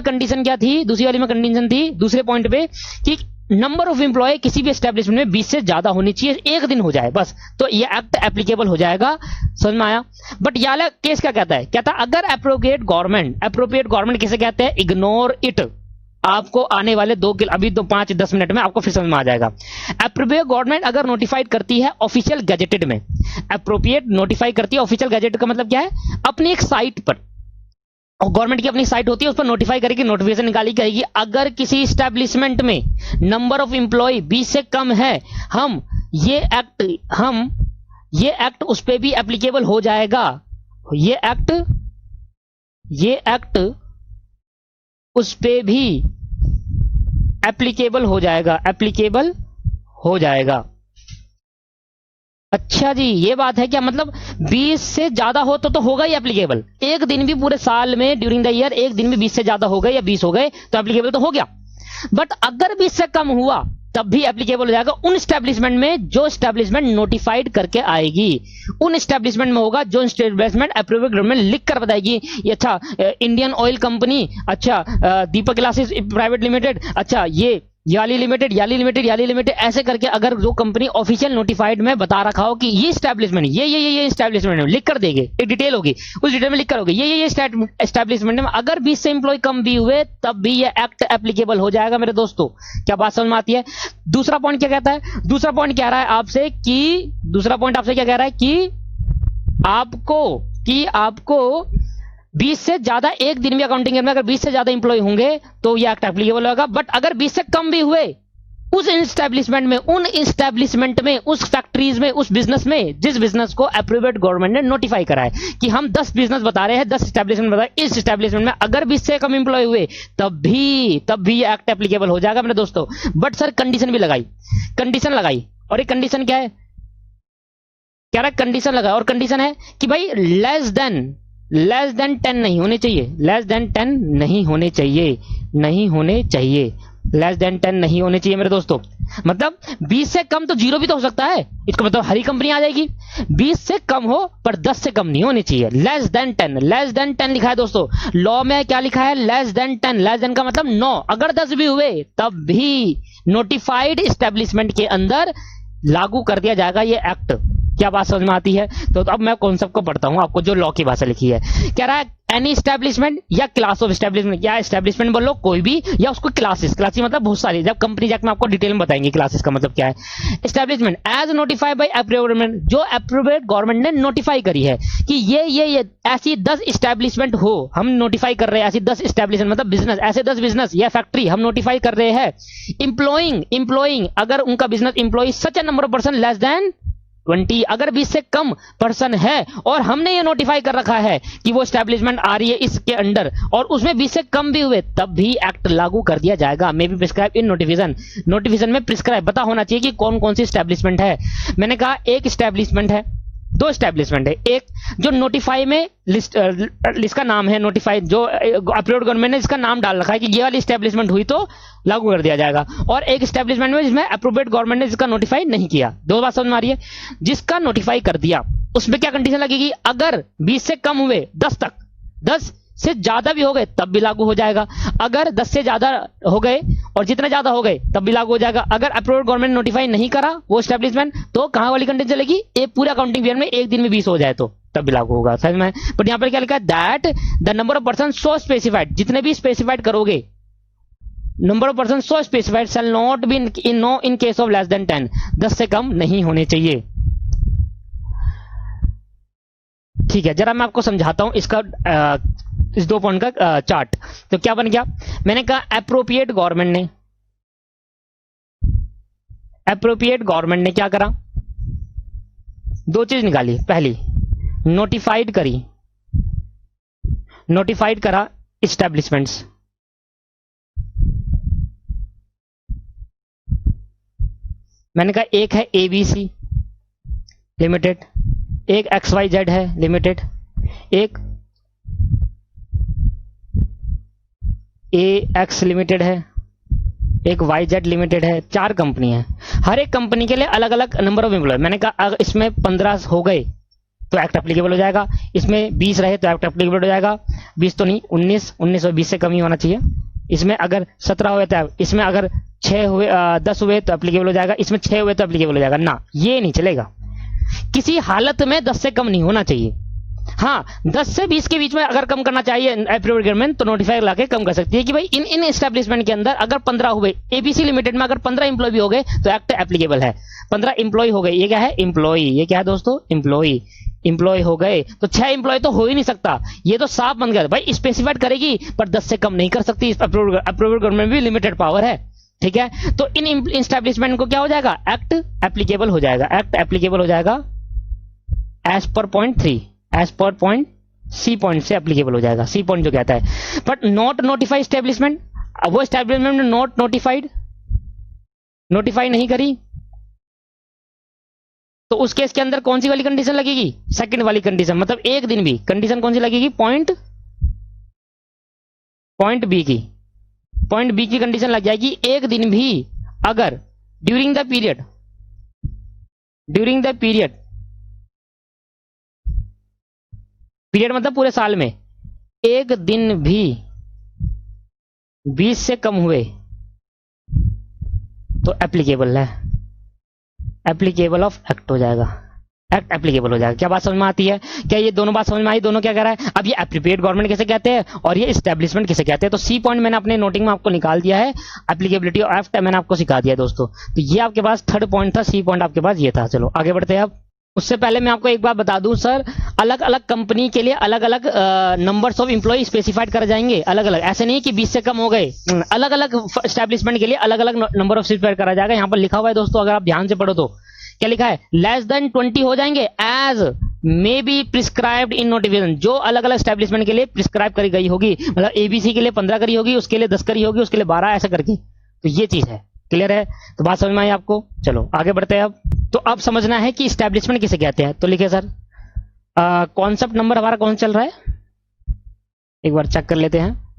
Speaker 1: कंडीशन क्या थी, दूसरे पॉइंट पे, कि नंबर ऑफ एम्प्लॉय किसी भी एस्टैब्लिशमेंट में 20 से ज्यादा होनी चाहिए, एक दिन हो जाए बस, तो ये एक्ट एप्लीकेबल हो जाएगा। समझ में आया। बट ये वाला केस क्या कहता है, अगर अप्रोप्रिएट गवर्नमेंट किसे कहते हैं, इग्नोर इट। आपको आने वाले अभी तो 5-10 मिनट में आपको फिर समझ में आ जाएगा। अप्रोप्रिएट गवर्नमेंट अगर नोटिफाइड करती है ऑफिशियल गैजेटेड में, अप्रोप्रिएट नोटिफाई करती है ऑफिशियल गैजेट का मतलब क्या है, अपनी एक साइट पर, और गवर्नमेंट की अपनी साइट होती है, उस पर नोटिफाई करेगी, नोटिफिकेशन निकाली कहेगी, अगर किसी एस्टैब्लिशमेंट में नंबर ऑफ एम्प्लॉय 20 से कम है, हम ये एक्ट उस पे भी एप्लीकेबल हो जाएगा, ये एक्ट उस पे भी एप्लीकेबल हो जाएगा, अच्छा जी, ये बात है क्या? मतलब 20 से ज्यादा हो तो होगा ही एप्लीकेबल। एक दिन भी पूरे साल में ड्यूरिंग द ईयर एक दिन भी 20 से ज्यादा हो गए या 20 हो गए तो एप्लीकेबल तो हो गया। बट अगर 20 से कम हुआ तब भी एप्लीकेबल हो जाएगा उन स्टैब्लिशमेंट में जो स्टैब्लिशमेंट नोटिफाइड करके आएगी। उन स्टैब्लिशमेंट में होगा जो स्टैब्लिशमेंट अप्रूव्ड गवर्नमेंट लिख कर बताएगी। ये अच्छा इंडियन ऑयल कंपनी, अच्छा दीपक ग्लासेस प्राइवेट लिमिटेड, अच्छा ये याली लिमिटेड, याली लिमिटेड, याली लिमिटेड, ऐसे करके अगर जो कंपनी ऑफिशियल नोटिफाइड में बता रखा हो कि ये स्टैब्लिशमेंट ये स्टैब्लिशमेंट लिख कर देंगे, एक डिटेल होगी, उस डिटेल में लिख कर होगी ये स्टैब्लिशमेंट में अगर 20 से इंप्लॉय कम भी हुए तब भी ये एक्ट एप्लीकेबल हो जाएगा मेरे दोस्तों। क्या बात समझ में आती है? दूसरा पॉइंट क्या कहता है? दूसरा पॉइंट कह रहा है आपसे कि दूसरा पॉइंट आपसे क्या कह रहा है कि आपको 20 से ज्यादा एक दिन भी अकाउंटिंग ईयर में अगर 20 से ज्यादा इंप्लॉय होंगे तो ये एक्ट एप्लीकेबल होगा। बट अगर 20 से कम भी हुए उस एस्टैब्लिशमेंट में, उन एस्टैब्लिशमेंट में, उस फैक्ट्रीज में, उस बिजनेस में जिस बिजनेस को अप्रूव्ड गवर्नमेंट ने नोटिफाई करा है कि हम 10 बिजनेस बता रहे हैं, 10 एस्टैब्लिशमेंट बता रहे हैं, इस एस्टैब्लिशमेंट में अगर 20 से कम इंप्लॉय हुए तब भी ये एक्ट एप्लीकेबल हो जाएगा मेरे दोस्तों। बट सर कंडीशन भी लगाई, कंडीशन लगाई, और एक कंडीशन क्या है? कह रहा है कंडीशन लगा, और कंडीशन है कि भाई लेस देन 10 नहीं होने चाहिए, लेस देन 10 नहीं होने चाहिए, नहीं होने चाहिए, लेस देन 10 नहीं होने चाहिए मेरे दोस्तों। मतलब 20 से कम तो 0 भी तो हो सकता है, इसका मतलब हरी कंपनी आ जाएगी। 20 से कम हो पर 10 से कम नहीं होनी चाहिए, लेस देन 10, लेस देन 10 लिखा है दोस्तों लॉ में। क्या लिखा है? लेस देन 10, लेस देन का मतलब 9। अगर 10 भी हुए तब भी नोटिफाइड एस्टैब्लिशमेंट के अंदर लागू कर दिया जाएगा ये एक्ट। क्या बात समझ में आती है? तो अब मैं कॉन्सेप्ट को पढ़ता हूं आपको, जो लॉ की भाषा लिखी है। कह रहा है एनी एस्टैब्लिशमेंट या क्लास ऑफ एस्टैब्लिशमेंट, या एस्टैब्लिशमेंट बोलो कोई भी, या उसको क्लासेस, क्लासेस मतलब बहुत सारी, जब कंपनी एक्ट में आपको डिटेल में बताएंगे क्लासेस का मतलब क्या है। Establishment as notified by approved government, जो अप्रूव्ड गवर्नमेंट ने नोटिफाई करी है कि ये ऐसी 10 एस्टैब्लिशमेंट हो, हम नोटिफाई कर रहे हैं ऐसी 10 एस्टैब्लिशमेंट मतलब बिजनेस, ऐसे 10 बिजनेस या फैक्ट्री हम नोटिफाई कर रहे हैं। इंप्लॉइंग अगर उनका business employ such a number of person less than 20, अगर 20 से कम पर्सन है और हमने ये नोटिफाई कर रखा है कि वो एस्टैब्लिशमेंट आ रही है इसके अंडर, और उसमें 20 से कम भी हुए तब भी एक्ट लागू कर दिया जाएगा। May be prescribe in notification में प्रिस्क्राइब पता होना चाहिए कि कौन कौन सी एस्टैब्लिशमेंट है। मैंने कहा एक एस्टैब्लिशमेंट है, 2 एस्टैब्लिशमेंट है, एक जो नोटिफाई में लिस्ट इसका नाम है नोटिफाई, जो अप्रूव्ड गवर्नमेंट ने इसका नाम डाल रखा है कि ये वाली एस्टैब्लिशमेंट हुई तो लागू कर दिया जाएगा, और एक एस्टैब्लिशमेंट में जिसमें अप्रूव्ड गवर्नमेंट ने जिसका नोटिफाई नहीं किया। दो बात समझ में आ रही है? जिसका नोटिफाई कर दिया उसमें क्या कंडीशन लगेगी? अगर 20 से कम हुए 10 तक, 10 से ज्यादा भी हो गए तब भी लागू हो जाएगा। अगर 10 से ज्यादा हो गए और जितने ज्यादा हो गए तब भी लागू हो जाएगा। अगर अप्रूव्ड गवर्नमेंट नोटिफाई नहीं करा वो एस्टैब्लिशमेंट तो कहां वाली कंडीशन चलेगी? एक पूरे अकाउंटिंग ईयर में एक दिन में 20 हो जाए तो तब भी लागू होगा। समझ में? बट यहां पर क्या लिखा है? That the number of person so specified, जितने भी स्पेसिफाइड करोगे, number of person so specified shall not be in case of less than 10, 10 से कम नहीं होने चाहिए। ठीक है, जरा मैं आपको समझाता हूं इसका इस 2 पॉइंट का चार्ट। तो क्या बन गया? मैंने कहा अप्रोप्रिएट गवर्नमेंट ने क्या करा? 2 चीज निकाली। पहली नोटिफाइड करा एस्टैब्लिशमेंट्स, मैंने कहा एक है ABC लिमिटेड, एक XYZ है लिमिटेड, एक AX लिमिटेड है, एक YZ लिमिटेड है। 4 कंपनी है, हर एक कंपनी के लिए अलग अलग नंबर ऑफ एम्प्लॉय। मैंने कहा अगर इसमें 15 हो गए तो एक्ट एप्लीकेबल हो जाएगा, इसमें 20 रहे तो एक्ट एप्लीकेबल हो जाएगा, 20 तो नहीं 19 और 20 से कम ही होना चाहिए। इसमें अगर 17 हुए तो, इसमें अगर 6 हुए 10 हुए तो एप्लीकेबल हो जाएगा, इसमें 6 हुए तो एप्लीकेबल हो जाएगा ना, ये नहीं चलेगा। किसी हालत में 10 से कम नहीं होना चाहिए। हाँ, 10 से 20 के बीच में अगर कम करना चाहिए अप्रूव्ड गवर्नमेंट तो नोटिफाई लाके कम कर सकती है कि भाई इन एस्टैब्लिशमेंट के अंदर अगर 15 हुए, ABC लिमिटेड में अगर 15 इंप्लॉय भी हो गए तो एक्ट एप्लीकेबल है। 15 इंप्लॉय हो गए, ये क्या है? एम्प्लॉय। ये क्या है दोस्तों? इंप्लॉय हो गए तो 6 इंप्लॉय तो हो ही नहीं सकता, ये तो साफ बन गया भाई। स्पेसिफाइड करेगी पर 10 से कम नहीं कर सकती, अप्रूव्ड गवर्नमेंट भी लिमिटेड पावर है। ठीक है, तो इन एस्टैब्लिशमेंट को क्या हो जाएगा? एक्ट एप्लीकेबल हो जाएगा। एक्ट एप्लीकेबल हो जाएगा as per point 3, as per point C point से एप्लीकेबल हो जाएगा। C पॉइंट जो कहता है, बट नॉट नोटिफाइड एस्टैब्लिशमेंट, वो एस्टैब्लिशमेंट नॉट नोटिफाई नहीं करी तो उस केस के अंदर कौन सी वाली कंडीशन लगेगी, सेकंड वाली कंडीशन, मतलब एक दिन भी कंडीशन कौन सी लगेगी, पॉइंट बी की, पॉइंट बी की कंडीशन लग जाएगी, एक दिन भी अगर ड्यूरिंग द पीरियड मतलब पूरे साल में एक दिन भी 20 से कम हुए तो एप्लीकेबल है, एप्लीकेबल ऑफ एक्ट हो जाएगा, एक्ट एप्लीकेबल हो जाएगा। क्या बात समझ में आती है? क्या ये दोनों बात समझ में आई? दोनों क्या कह रहा है? अब ये एप्रोप्रिएट गवर्नमेंट किसे कहते हैं और ये एस्टेब्लिशमेंट किसे कहते हैं, तो सी पॉइंट मैंने अपने नोटिंग में आपको निकाल दिया है, एप्लीकेबिलिटी ऑफ एक्ट मैंने आपको सिखा दिया दोस्तों। तो ये आपके पास थर्ड पॉइंट था, सी पॉइंट आपके पास ये था। चलो आगे बढ़ते हैं। अब उससे पहले मैं आपको एक बात बता दूं सर, अलग अलग कंपनी के लिए अलग अलग नंबर्स ऑफ एम्प्लॉय स्पेसिफाइड कर जाएंगे, अलग अलग, ऐसे नहीं कि 20 से कम हो गए, अलग अलग एस्टेब्लिशमेंट के लिए अलग अलग नंबर ऑफ स्पेसिफाइड करा जाएगा। यहाँ पर लिखा हुआ है दोस्तों, अगर आप ध्यान से पढ़ो तो क्या लिखा है, लेस देन 20 हो जाएंगे as may be prescribed in notification, जो अलग अलग एस्टेब्लिशमेंट के लिए प्रिस्क्राइब करी गई होगी, मतलब एबीसी के लिए 15 करी होगी, उसके लिए 10 करी होगी, उसके लिए 12, ऐसा करके। तो ये चीज है, क्लियर है? तो बात समझ में आई आपको? चलो आगे बढ़ते हैं। अब तो अब समझना है कि एस्टेब्लिशमेंट किसे कहते हैं। तो लिखे सर, कॉन्सेप्ट नंबर हमारा कौन चल रहा है, एक बार चेक कर लेते हैं।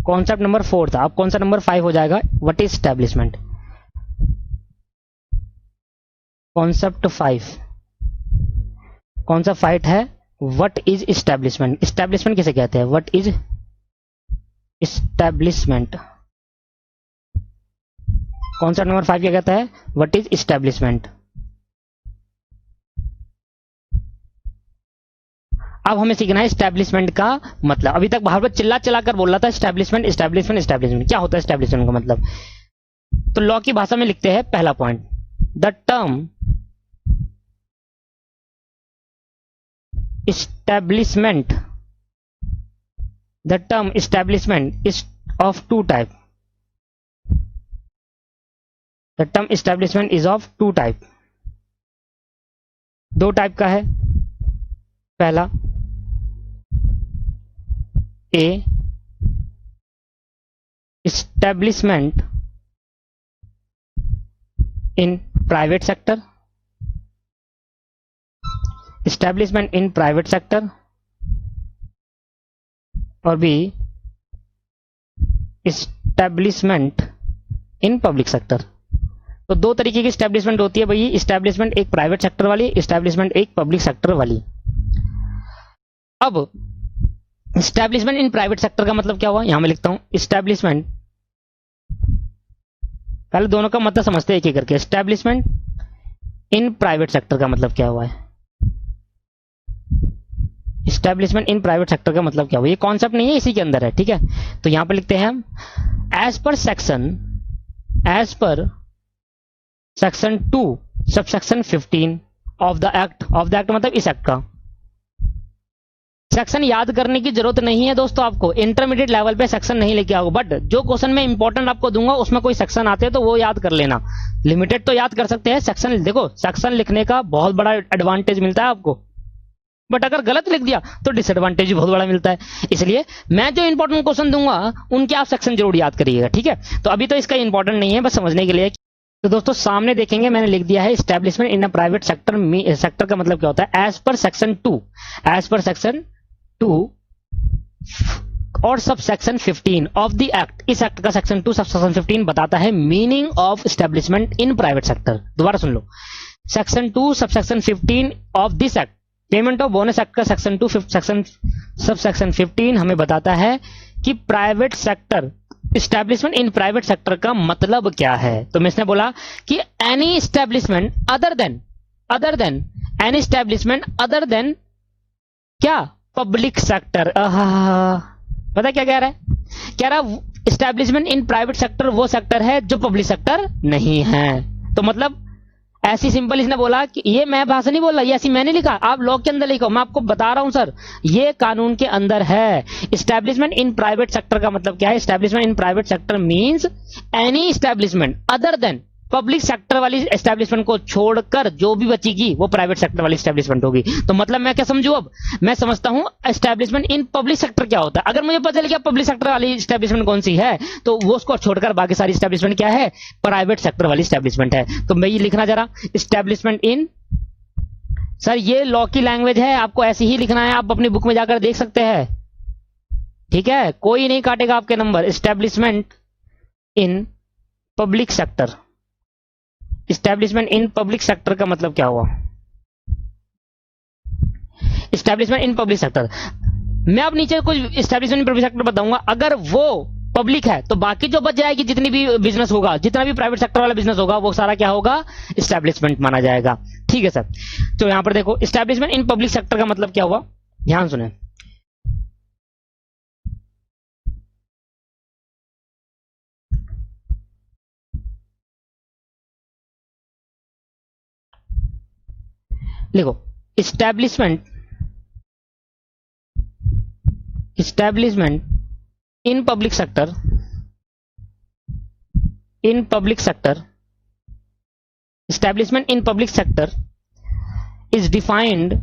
Speaker 1: कॉन्सेप्ट नंबर 4 था, अब कॉन्सेप्ट नंबर 5 हो जाएगा, व्हाट इज एस्टेब्लिशमेंट। कॉन्सेप्ट 5 कौन सा फाइट है, व्हाट इज एस्टेब्लिशमेंट। एस्टेब्लिशमेंट किसे कहते हैं, what is establishment. Concept number 5 क्या कहता है, व्हाट इज एस्टेब्लिशमेंट। अब हमें सीखना है एस्टेब्लिशमेंट का मतलब। अभी तक बाहर चिल्ला चलाकर बोल रहा था एस्टेब्लिशमेंट एस्टेब्लिशमेंट एस्टेब्लिशमेंट, क्या होता है एस्टेब्लिशमेंट का मतलब। तो लॉ की भाषा में लिखते हैं, पहला point, the term establishment is of two type. The term establishment is of two type, दो टाइप का है। पहला A establishment in private sector, establishment in private sector, और B establishment in public sector. तो दो तरीके की एस्टेब्लिशमेंट होती है भाई, एस्टेब्लिशमेंट एक प्राइवेट सेक्टर वाली, एस्टेब्लिशमेंट एक पब्लिक सेक्टर वाली। अब एस्टेब्लिशमेंट इन प्राइवेट सेक्टर का मतलब क्या हुआ, यहां मैं लिखता हूं एस्टेब्लिशमेंट, पहले दोनों का मतलब समझते हैं एक एक करके। एस्टेब्लिशमेंट इन प्राइवेट सेक्टर का मतलब क्या हुआ है, एस्टेब्लिशमेंट इन प्राइवेट सेक्टर का मतलब क्या हुआ, ये कॉन्सेप्ट नहीं है, इसी के अंदर है, ठीक है। तो यहां पर लिखते हैं हम, as per section 2 subsection 15 of the act मतलब इस एक्ट का। सेक्शन याद करने की जरूरत नहीं है दोस्तों, आपको इंटरमीडिएट लेवल पे सेक्शन नहीं लेके आओ, बट जो क्वेश्चन में इंपॉर्टेंट आपको दूंगा उसमें कोई सेक्शन आते हैं तो वो याद कर लेना। लिमिटेड तो याद कर सकते हैं, सेक्शन देखो, सेक्शन लिखने का बहुत बड़ा एडवांटेज मिलता है आपको, बट अगर गलत लिख दिया तो डिसएडवांटेज भी बहुत बड़ा मिलता है। इसलिए मैं जो इंपॉर्टेंट क्वेश्चन दूंगा उनके आप सेक्शन जरूर याद करिएगा, ठीक है। तो अभी तो इसका इंपॉर्टेंट नहीं है, बस समझने के लिए। तो दोस्तों सामने देखेंगे, मैंने लिख दिया है establishment in a private sector, sector का मतलब क्या होता है, एज पर सेक्शन 2 और sub section 15 of the act, इस एक्ट का सेक्शन 2 सब सेक्शन 15 बताता है meaning of establishment in private sector. दोबारा सुन लो, section 2 sub section 15 of this act, payment of bonus act का सेक्शन 2 सेक्शन सब सेक्शन 15 हमें बताता है कि private sector, establishment in private sector का मतलब क्या है। तो मैं इसने बोला कि any establishment other then any establishment other then क्या, पब्लिक सेक्टर। पता क्या कह रहा है, कह रहा एस्टेब्लिशमेंट इन प्राइवेट सेक्टर वो सेक्टर है जो पब्लिक सेक्टर नहीं है। तो मतलब ऐसी सिंपल इसने बोला कि ये मैं भाषा नहीं बोल रहा, ये ऐसी मैंने लिखा, आप लॉ के अंदर लिखो, मैं आपको बता रहा हूं सर, ये कानून के अंदर है। एस्टेब्लिशमेंट इन प्राइवेट सेक्टर का मतलब क्या है, establishment in private sector means any establishment other then public sector वाली एस्टेब्लिशमेंट को छोड़कर जो भी बचेगी वो प्राइवेट सेक्टर वाली एस्टेब्लिशमेंट होगी। तो मतलब मैं क्या समझू, अब मैं समझता हूं एस्टेब्लिशमेंट इन पब्लिक सेक्टर क्या होता है। अगर मुझे पता चल गया पब्लिक सेक्टर वाली एस्टेब्लिशमेंट कौन सी है, तो वो उसको छोड़कर बाकी सारी एस्टेब्लिशमेंट क्या है, प्राइवेट सेक्टर वाली एस्टेब्लिशमेंट है। तो मैं ये लिखना जरा, एस्टेब्लिशमेंट इन, सर ये लॉ की लैंग्वेज है, आपको ऐसे ही लिखना है, आप अपनी बुक में जाकर देख सकते हैं, ठीक है, कोई नहीं काटेगा आपके number. Establishment in public sector, establishment in public sector का मतलब क्या हुआ, एस्टेब्लिशमेंट इन पब्लिक सेक्टर। मैं अब नीचे कुछ एस्टेब्लिशमेंट इन पब्लिक सेक्टर बताऊंगा, अगर वो पब्लिक है तो बाकी जो बच जाएगी, जितनी भी बिजनेस होगा, जितना भी प्राइवेट सेक्टर वाला बिजनेस होगा, वो सारा क्या होगा, एस्टेब्लिशमेंट माना जाएगा। ठीक है सर, तो यहां पर देखो एस्टेब्लिशमेंट इन पब्लिक सेक्टर का मतलब क्या हुआ, ध्यान सुने। देखो establishment in public sector, in public sector, establishment in public sector is defined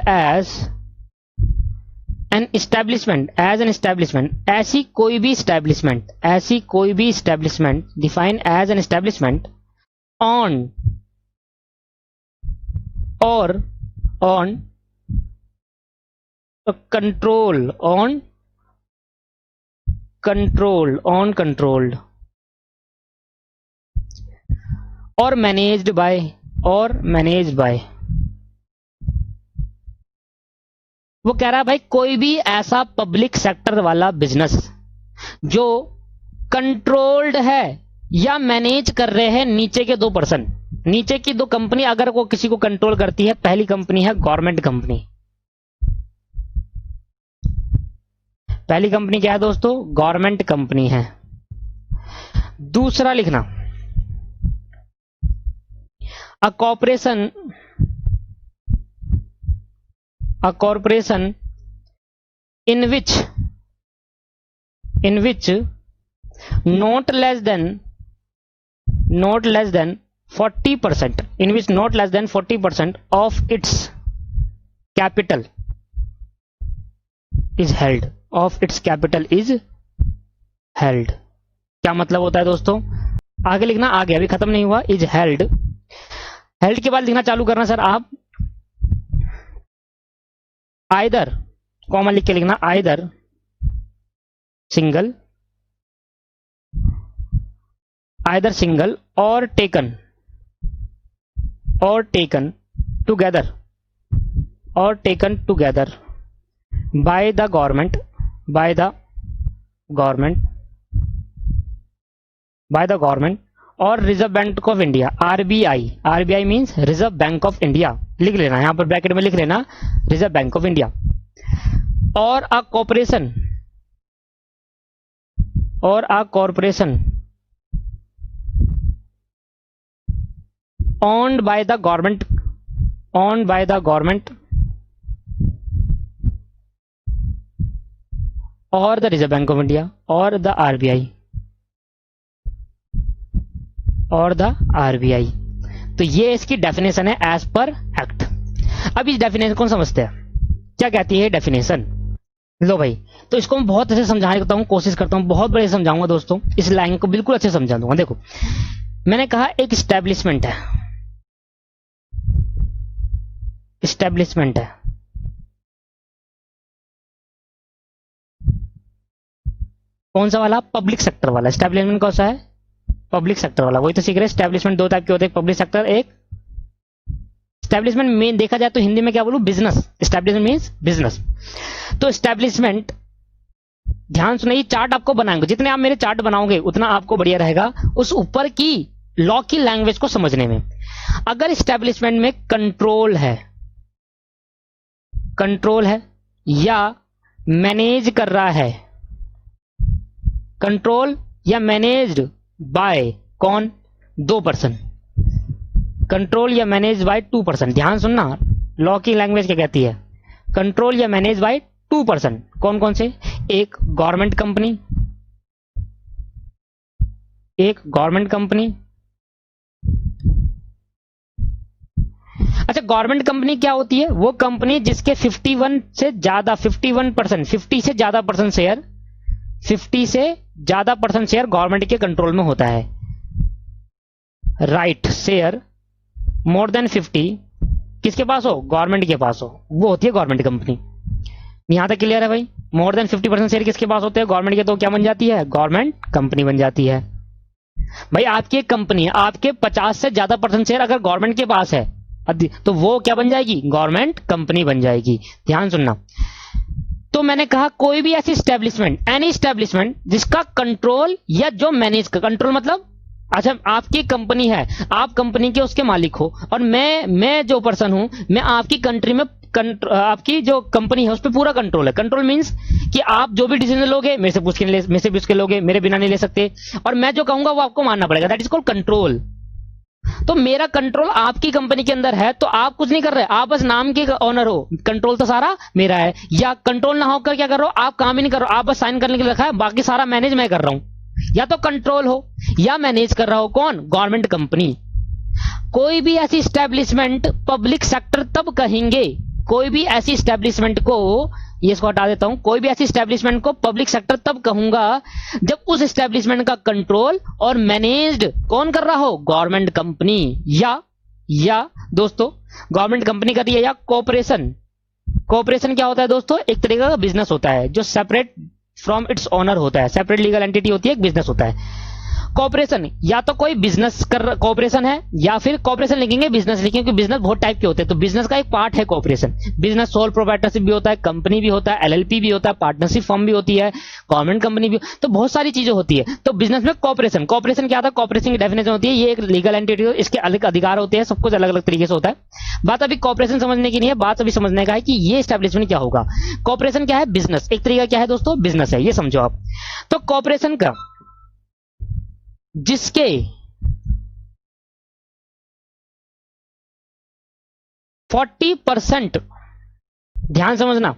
Speaker 1: as an establishment, ऐसी कोई भी establishment defined as an establishment on or on controlled और मैनेज्ड बाय वो कह रहा है भाई कोई भी ऐसा पब्लिक सेक्टर वाला बिजनेस जो कंट्रोल्ड है या मैनेज कर रहे हैं नीचे के दो पर्सन, नीचे की दो कंपनी अगर वो किसी को कंट्रोल करती है, पहली कंपनी है गवर्नमेंट कंपनी, पहली कंपनी क्या है दोस्तों, गवर्नमेंट कंपनी है। दूसरा लिखना, a corporation in which not less than 40%, in which not less than 40% of its capital is held, क्या मतलब होता है दोस्तों, आगे लिखना, आगे अभी खत्म नहीं हुआ, इज हेल्ड के बाद लिखना चालू करना सर आप, आइदर कॉमा लिख के लिखना, either single or taken together by the government or reserve bank of India, RBI means reserve bank of India, लिख लेना यहां पर ब्रैकेट में लिख लेना, रिजर्व बैंक ऑफ इंडिया, और a corporation owned by the government और the reserve bank of India और द आरबीआई तो ये इसकी डेफिनेशन है एज पर एक्ट। अब इस डेफिनेशन को समझते हैं, क्या कहती है डेफिनेशन, लो भाई। तो इसको मैं बहुत अच्छे समझाने का कोशिश करता हूं, बहुत बड़े समझाऊंगा दोस्तों, इस लाइन को बिल्कुल अच्छे समझा दूंगा। देखो मैंने कहा एक एस्टेब्लिशमेंट है, कौन सा वाला, पब्लिक सेक्टर वाला। एस्टेब्लिशमेंट कौन सा है, पब्लिक सेक्टर वाला, वही तो सीख रहे। एस्टेब्लिशमेंट दो टाइप के होते हैं, पब्लिक सेक्टर, एक एस्टेब्लिशमेंट मेन देखा जाए तो हिंदी में क्या बोलूं, बिजनेस। Establishment means business. तो एस्टेब्लिशमेंट, ध्यान सुनिए, ये चार्ट आपको बनाएंगे, जितने आप मेरे चार्ट बनाओगे उतना आपको बढ़िया रहेगा उस ऊपर की लॉ की लैंग्वेज को समझने में। अगर एस्टेब्लिशमेंट में कंट्रोल है या मैनेज कर रहा है, कंट्रोल या मैनेज्ड बाय कौन, 2 पर्सन, कंट्रोल या मैनेज बाय 2 पर्सन। ध्यान सुनना, लॉ की लैंग्वेज क्या कहती है, कंट्रोल या मैनेज बाय 2 पर्सन। कौन कौन से, एक गवर्नमेंट कंपनी, एक गवर्नमेंट कंपनी। अच्छा, गवर्नमेंट कंपनी क्या होती है? वो कंपनी जिसके 51 से ज्यादा 51% 50 से ज्यादा परसेंट शेयर 50 से ज्यादा परसेंट शेयर गवर्नमेंट के कंट्रोल में होता है। राइट शेयर मोर देन 50 किसके पास हो? गवर्नमेंट के पास हो, वो होती है गवर्नमेंट कंपनी। यहां तक क्लियर है भाई? मोर देन 50% शेयर किसके पास होते हैं? गवर्नमेंट के, तो क्या बन जाती है? गवर्नमेंट कंपनी बन जाती है। भाई आपकी एक कंपनी है, आपके 50 से ज्यादा परसेंट शेयर अगर गवर्नमेंट के पास है तो वो क्या बन जाएगी? गवर्नमेंट कंपनी बन जाएगी। ध्यान सुनना। तो मैंने कहा कोई भी ऐसी स्टैब्लिशमेंट, एनी स्टैब्लिशमेंट जिसका कंट्रोल या जो मैनेज, कंट्रोल मतलब अच्छा आपकी कंपनी है, आप कंपनी के उसके मालिक हो, और मैं जो पर्सन हूं, मैं आपकी कंट्री में आपकी जो कंपनी है उस पर पूरा कंट्रोल है। कंट्रोल मींस कि आप जो भी डिसीजन लोगे मेरे से पूछ के लोगे, मेरे बिना नहीं ले सकते, और मैं जो कहूंगा वो आपको मानना पड़ेगा। That is called control. तो मेरा कंट्रोल आपकी कंपनी के अंदर है, तो आप कुछ नहीं कर रहे, आप बस नाम के ओनर हो, कंट्रोल तो सारा मेरा है। या कंट्रोल ना होकर क्या कर रहे हो? आप काम ही नहीं कर रहे हो, आप बस साइन करने के लिए रखा है, बाकी सारा मैनेज मैं कर रहा हूं। या तो कंट्रोल हो या मैनेज कर रहा हो कौन? Government company. कोई भी ऐसी स्टैब्लिशमेंट पब्लिक सेक्टर तब कहेंगे, कोई भी ऐसी स्टैब्लिशमेंट को, ये इसको हटा देता हूं, कोई भी ऐसी स्टैब्लिशमेंट को पब्लिक सेक्टर तब कहूंगा जब उस स्टैब्लिशमेंट का कंट्रोल और मैनेज्ड कौन कर रहा हो? Government company. या दोस्तों गवर्नमेंट कंपनी कर रही है, या कॉर्पोरेशन। कॉर्पोरेशन क्या होता है दोस्तों? एक तरीके का बिजनेस होता है जो सेपरेट फ्रॉम इट्स ओनर होता है, सेपरेट लीगल एंटिटी होती है, एक बिजनेस होता है। कॉर्पोरेशन या तो कोई बिजनेस कर कॉर्पोरेशन है, या फिर कॉर्पोरेशन लिखेंगे बिजनेस लिखेंगे, क्योंकि बिजनेस बहुत टाइप के होते हैं, तो बिजनेस का एक पार्ट है कॉर्पोरेशन। बिजनेस सोल प्रोप्राइटरशिप भी होता है, कंपनी भी होता है, एलएलपी भी होता है, पार्टनरशिप फर्म भी होती है, गवर्नमेंट कंपनी भी, तो बहुत सारी चीजें होती है। तो बिजनेस में कॉर्पोरेशन, कॉर्पोरेशन क्या था? कॉर्पोरेशन की डेफिनेशन होती है, ये एक लीगल एंटिटी है, इसके अलग अधिकार होते हैं, सब कुछ अलग अलग तरीके से होता है। बात अभी कॉर्पोरेशन समझने की नहीं है, बात अभी समझने का है कि ये एस्टैब्लिशमेंट क्या होगा। कॉर्पोरेशन क्या है? बिजनेस, एक तरीका क्या है दोस्तों? बिजनेस है, ये समझो आप। तो कॉर्पोरेशन का जिसके 40%, ध्यान समझना,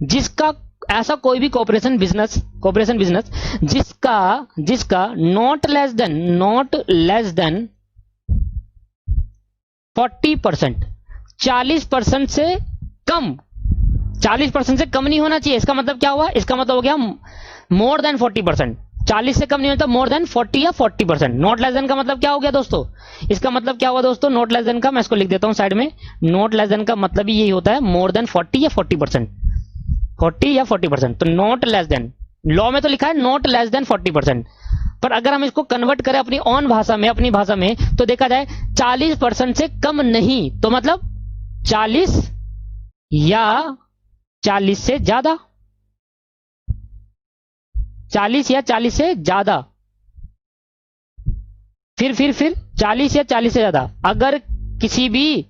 Speaker 1: जिसका ऐसा कोई भी कॉर्पोरेशन बिजनेस जिसका नॉट लेस देन 40%, 40% से कम, 40% से कम नहीं होना चाहिए। इसका मतलब क्या हुआ? इसका मतलब हो गया मोर देन 40%। 40 से कम नहीं होता, मोर देन 40 या 40%। नॉट लेस देन का मतलब क्या हो गया दोस्तों? इसका मतलब क्या हुआ दोस्तों? नॉट लेस देन का, मैं इसको लिख देता हूं साइड में, नॉट लेस देन का मतलब ही यही होता है, मोर देन 40 या 40%, 40 या 40%। तो नॉट लेस देन, लॉ में तो लिखा है नॉट लेस देन 40%, पर अगर हम इसको कन्वर्ट करें अपनी ऑन भाषा में, अपनी भाषा में, तो देखा जाए 40% से कम नहीं, तो मतलब 40 या 40 से ज्यादा, 40 या 40 से ज्यादा, फिर 40 या 40 से ज्यादा। अगर किसी भी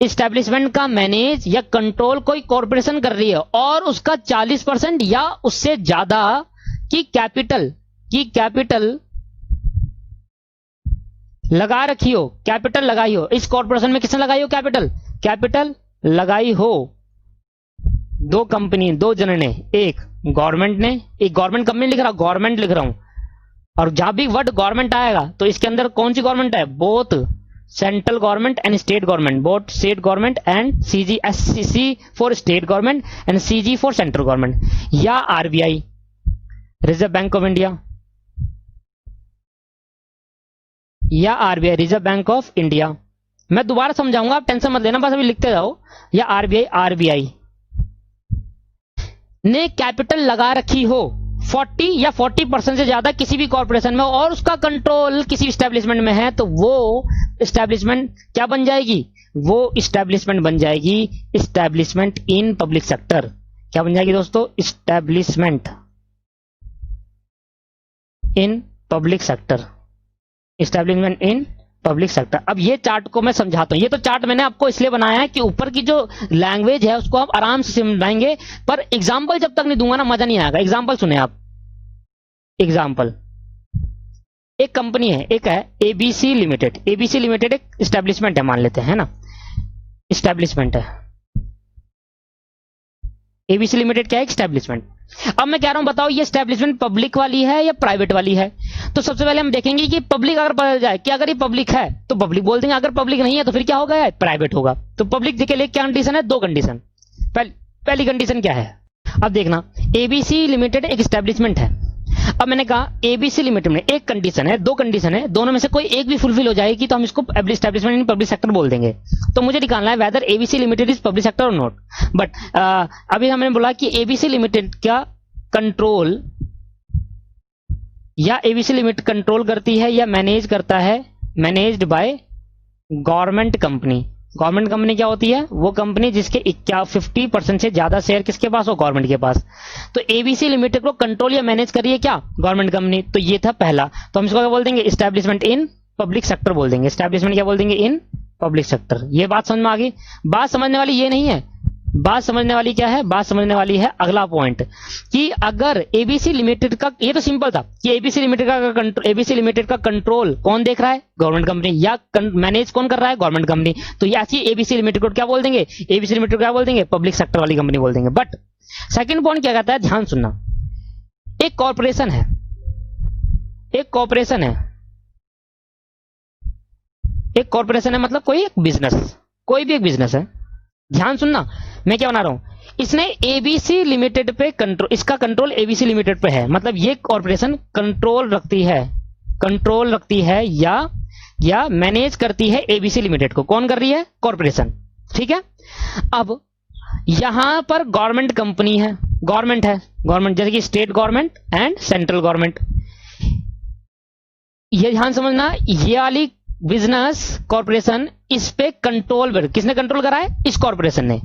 Speaker 1: एस्टैब्लिशमेंट का मैनेज या कंट्रोल कोई कॉर्पोरेशन कर रही है और उसका 40% या उससे ज्यादा की कैपिटल लगा रखी हो, कैपिटल लगाई हो, इस कॉर्पोरेशन में किसने लगाई हो? कैपिटल लगाई हो दो कंपनी, दो जन ने, एक गवर्नमेंट ने, एक गवर्नमेंट कंपनी लिख रहा हूं, गवर्नमेंट लिख रहा हूं, और जहां भी वर्ड गवर्नमेंट आएगा तो इसके अंदर कौन सी गवर्नमेंट है? Both central government and state government, both state government and CG for state government and CG for central government, या RBI reserve bank of India, या RBI reserve bank of India. मैं दोबारा समझाऊंगा, आप टेंशन मत लेना, बस अभी लिखते जाओ। या आरबीआई ने कैपिटल लगा रखी हो 40 या 40% से ज्यादा किसी भी कॉर्पोरेशन में, और उसका कंट्रोल किसी एस्टैब्लिशमेंट में है, तो वो एस्टैब्लिशमेंट क्या बन जाएगी? वो एस्टैब्लिशमेंट बन जाएगी एस्टैब्लिशमेंट इन पब्लिक सेक्टर। क्या बन जाएगी दोस्तों? Establishment in public sector, establishment in public sector. अब ये चार्ट को मैं समझाता हूं। ये तो चार्ट मैंने आपको इसलिए बनाया है कि ऊपर की जो लैंग्वेज है उसको आप आराम से समझाएंगे, पर एग्जांपल जब तक नहीं दूंगा ना मजा नहीं आएगा। एग्जांपल सुने आप। एग्जांपल, एक कंपनी है, एक है एबीसी लिमिटेड। एबीसी लिमिटेड एक एस्टैब्लिशमेंट है, मान लेते हैं ना, एस्टैब्लिशमेंट है। एबीसी लिमिटेड क्या है? एस्टैब्लिशमेंट। अब मैं कह रहा हूं बताओ ये एस्टेब्लिशमेंट पब्लिक वाली है या प्राइवेट वाली है। तो सबसे पहले हम देखेंगे कि पब्लिक अगर पता जाए कि अगर ये पब्लिक है तो पब्लिक बोल देंगे, अगर पब्लिक नहीं है तो फिर क्या होगा, प्राइवेट होगा। तो पब्लिक के लिए क्या कंडीशन है, दो कंडीशन। पहली कंडीशन क्या है, अब देखना, एबीसी लिमिटेड एक एस्टेब्लिशमेंट है। अब मैंने कहा एबीसी लिमिटेड में एक कंडीशन है, दो कंडीशन है, दोनों में से कोई एक भी फुलफिल हो जाएगी तो हम इसको एस्टेब्लिशमेंट इन पब्लिक सेक्टर बोल देंगे। तो मुझे निकालना है whether ABC limited is public sector और नॉट। बट अभी हमने बोला कि एबीसी लिमिटेड का कंट्रोल या एबीसी लिमिटेड कंट्रोल करती है या मैनेज करता है, managed by government company. Government company क्या होती है, वो कंपनी जिसके 50% से ज्यादा शेयर किसके पास हो, गवर्नमेंट के पास। तो एबीसी लिमिटेड को कंट्रोल या मैनेज कर रही है क्या, गवर्नमेंट कंपनी। तो ये था पहला। तो हम इसको क्या बोल देंगे, एस्टैब्लिशमेंट इन पब्लिक सेक्टर बोल देंगे। एस्टैब्लिशमेंट क्या बोल देंगे, इन पब्लिक सेक्टर। ये बात समझ में आ गई। बात समझने वाली ये नहीं है, बात समझने वाली क्या है, बात समझने वाली है अगला पॉइंट कि अगर एबीसी लिमिटेड का, ये तो सिंपल था कि एबीसी लिमिटेड का कंट्रोल कौन देख रहा है, गवर्नमेंट कंपनी, या मैनेज कौन कर रहा है, गवर्नमेंट कंपनी। तो ये ऐसी एबीसी लिमिटेड को क्या बोल देंगे, एबीसी लिमिटेड क्या बोल देंगे, पब्लिक सेक्टर वाली कंपनी बोल देंगे। बट सेकंड पॉइंट क्या कहता है, ध्यान सुनना, एक कॉर्पोरेशन है, एक कॉर्पोरेशन है, एक कॉर्पोरेशन है मतलब कोई एक बिजनेस, कोई भी एक बिजनेस है। ध्यान सुनना, मैं क्या बना रहा हूं, इसने एबीसी लिमिटेड पे कंट्रोल, इसका कंट्रोल एबीसी लिमिटेड पे है, मतलब ये कॉर्पोरेशन कंट्रोल रखती है या मैनेज करती है एबीसी लिमिटेड को। कौन कर रही है, कॉर्पोरेशन, ठीक है। अब यहां पर गवर्नमेंट कंपनी है, गवर्नमेंट जैसे कि state government and central government. ये ध्यान समझना, ये वाली बिजनेस कॉर्पोरेशन, इस पे कंट्रोल किसने कंट्रोल करा है, इस कॉर्पोरेशन ने।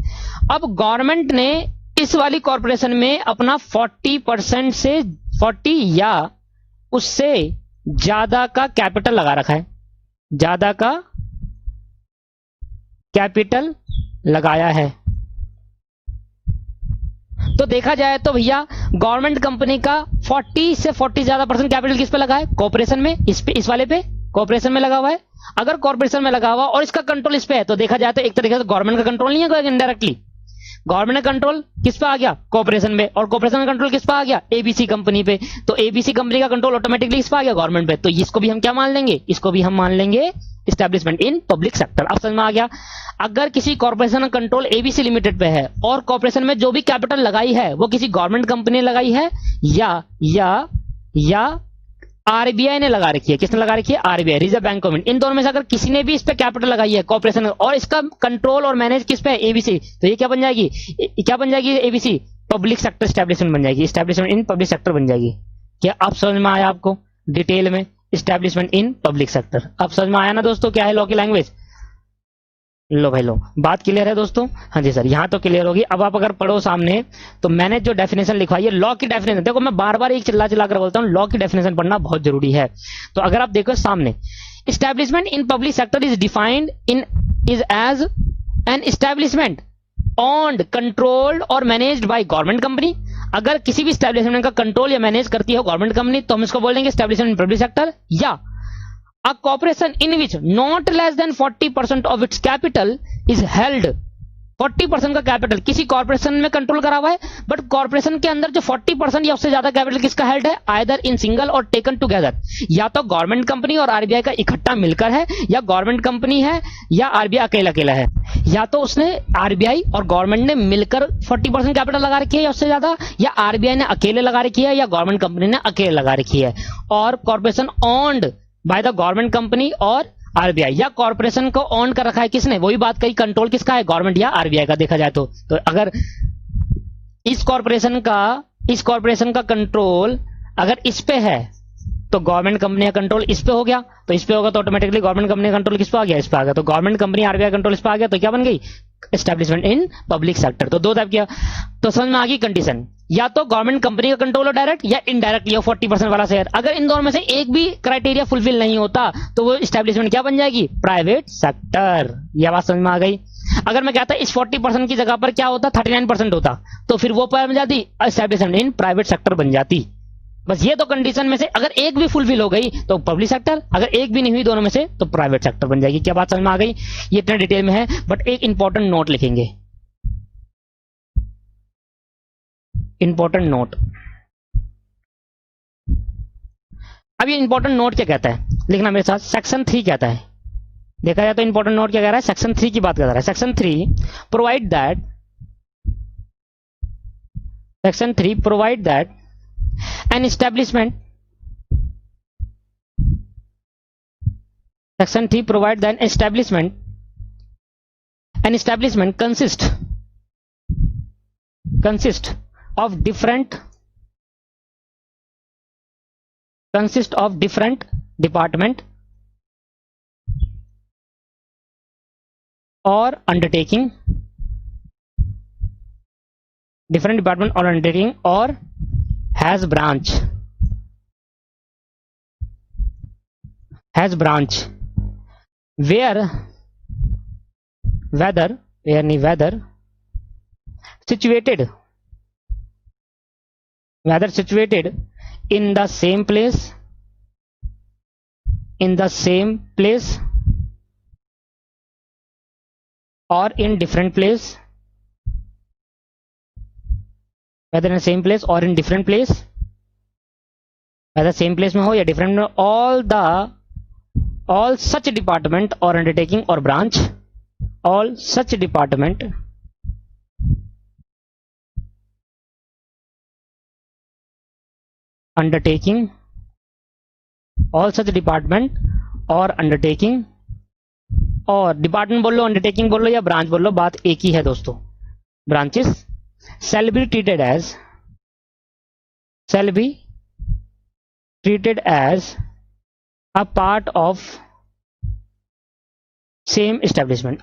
Speaker 1: अब गवर्नमेंट ने इस वाली कॉर्पोरेशन में अपना 40% से 40 या उससे ज्यादा का कैपिटल लगा रखा है, ज्यादा का कैपिटल लगाया है। तो देखा जाए तो भैया गवर्नमेंट कंपनी का 40 से 40 ज्यादा % कैपिटल किस पे लगा है, कॉर्पोरेशन में, इस वाले पे कॉर्पोरेशन में लगा हुआ है। अगर कॉर्पोरेशन में लगा हुआ और इसका कंट्रोल इस पे है तो देखा जाए तो एक तरीके से गवर्नमेंट का कंट्रोल नहीं है, इनडायरेक्टली गवर्नमेंट का कंट्रोल किस पे आ गया, कॉर्पोरेशन में, और कॉर्पोरेशन का कंट्रोल किस पे आ गया, एबीसी कंपनी पे। तो एबीसी कंपनी का कंट्रोल ऑटोमेटिकली किस पे आ गया, गवर्नमेंट पे। तो इसको भी हम क्या मान लेंगे, इसको भी हम मान लेंगे एस्टैब्लिशमेंट इन पब्लिक सेक्टर। अब समझ में आ गया, अगर किसी कॉर्पोरेशन का कंट्रोल एबीसी लिमिटेड पे है और कॉर्पोरेशन में जो भी कैपिटल लगाई है वो किसी गवर्नमेंट कंपनी ने लगाई है या आरबीआई ने लगा रखी है, किसने लगा रखी है, RBI, reserve bank of India. इन दोनों में से अगर किसी ने भी इस पे कैपिटल लगाई है कॉर्पोरेशन और इसका कंट्रोल और मैनेज किस पे है, एबीसी, तो ये क्या बन जाएगी, एबीसी पब्लिक सेक्टर एस्टैब्लिशमेंट बन जाएगी, एस्टैब्लिशमेंट इन पब्लिक सेक्टर बन जाएगी। क्या अब समझ में आया आपको डिटेल में, एस्टैब्लिशमेंट इन पब्लिक सेक्टर। अब समझ में आया ना दोस्तों क्या है लॉ की लैंग्वेज। लो भाई लो, बात क्लियर है दोस्तों, हाँ जी सर, यहां तो क्लियर होगी। अब आप अगर पढ़ो सामने तो मैंने जो डेफिनेशन लिखवाई है लॉ की डेफिनेशन, देखो मैं बार बार एक चिल्ला कर बोलता हूं, लॉ की डेफिनेशन पढ़ना बहुत जरूरी है। तो अगर आप देखो सामने, establishment in public sector is defined is as an establishment owned, controlled और मैनेज्ड बाय गवर्नमेंट कंपनी। अगर किसी भी एस्टैब्लिशमेंट का कंट्रोल या मैनेज करती है गवर्नमेंट कंपनी तो हम इसको बोलेंगे एस्टैब्लिशमेंट इन पब्लिक सेक्टर। या a corporation in which not less than 40% of its capital is held, 40% का कैपिटल किसी कॉर्पोरेशन में कंट्रोल करा हुआ है, बट कॉर्पोरेशन के अंदर जो 40% या उससे ज्यादा कैपिटल किसका हेल्ड है, either in single or taken together, या तो गवर्नमेंट कंपनी और आरबीआई का इकट्ठा मिलकर है, या गवर्नमेंट कंपनी है या आरबीआई अकेला अकेला है, या तो उसने आरबीआई और गवर्नमेंट ने मिलकर 40% कैपिटल लगा रखी है या उससे ज्यादा, या आरबीआई ने अकेले लगा रखी है या गवर्नमेंट कंपनी ने अकेले लगा रखी है। और corporation owned by the government company और आरबीआई, या कॉर्पोरेशन को ऑन कर रखा है किसने, वही बात कही, कंट्रोल किसका है, गवर्नमेंट या आरबीआई का। देखा जाए तो अगर इस कॉर्पोरेशन का कंट्रोल अगर इस पे है तो गवर्नमेंट कंपनी का कंट्रोल इस पे हो गया, तो इस पे होगा तो ऑटोमेटिकली गवर्नमेंट कंपनी का कंट्रोल किस पे आ गया, इस पे आ गया। तो गवर्नमेंट कंपनी आरबीआई कंट्रोल इस पे आ गया तो क्या बन गई, एस्टैब्लिशमेंट इन पब्लिक सेक्टर। तो दो टाइप किया, तो समझ में आ गई कंडीशन, या तो गवर्नमेंट कंपनी का कंट्रोल हो डायरेक्ट या इनडायरेक्ट, या 40% वाला शेयर। अगर इन दोनों में से एक भी क्राइटेरिया फुलफिल नहीं होता तो वो एस्टैब्लिशमेंट क्या बन जाएगी, प्राइवेट सेक्टर। यह बात समझ में आ गई। अगर मैं कहता इस 40% की जगह पर क्या होता, 39% होता, तो फिर वो बन जाती एस्टैब्लिशमेंट इन प्राइवेट सेक्टर बन जाती। बस ये दो कंडीशन में से अगर एक भी फुलफिल हो गई तो पब्लिक सेक्टर, अगर एक भी नहीं हुई दोनों में से तो प्राइवेट सेक्टर बन जाएगी। क्या बात समझ में आ गई। ये इतना डिटेल में है, बट एक इंपॉर्टेंट नोट लिखेंगे, इंपॉर्टेंट नोट। अब ये इंपॉर्टेंट नोट क्या कहता है, लिखना मेरे साथ। सेक्शन 3 कहता है, देखा जाए तो इंपॉर्टेंट नोट क्या कह रहा है, सेक्शन 3 की बात कर रहा है। Section 3 provide that, section 3 provide that an establishment, section 3 provide that an establishment consist of different department or undertaking, different department or undertaking, or has branch whether situated in the same place or in different place, whether in the same place or in different place, whether same place में हो या different में, all such department or undertaking or branch, all such department undertaking, all such department or undertaking, और department बोल लो, undertaking बोल लो या branch बोल लो, बात एक ही है दोस्तों। Branches shall be treated as a part of same establishment,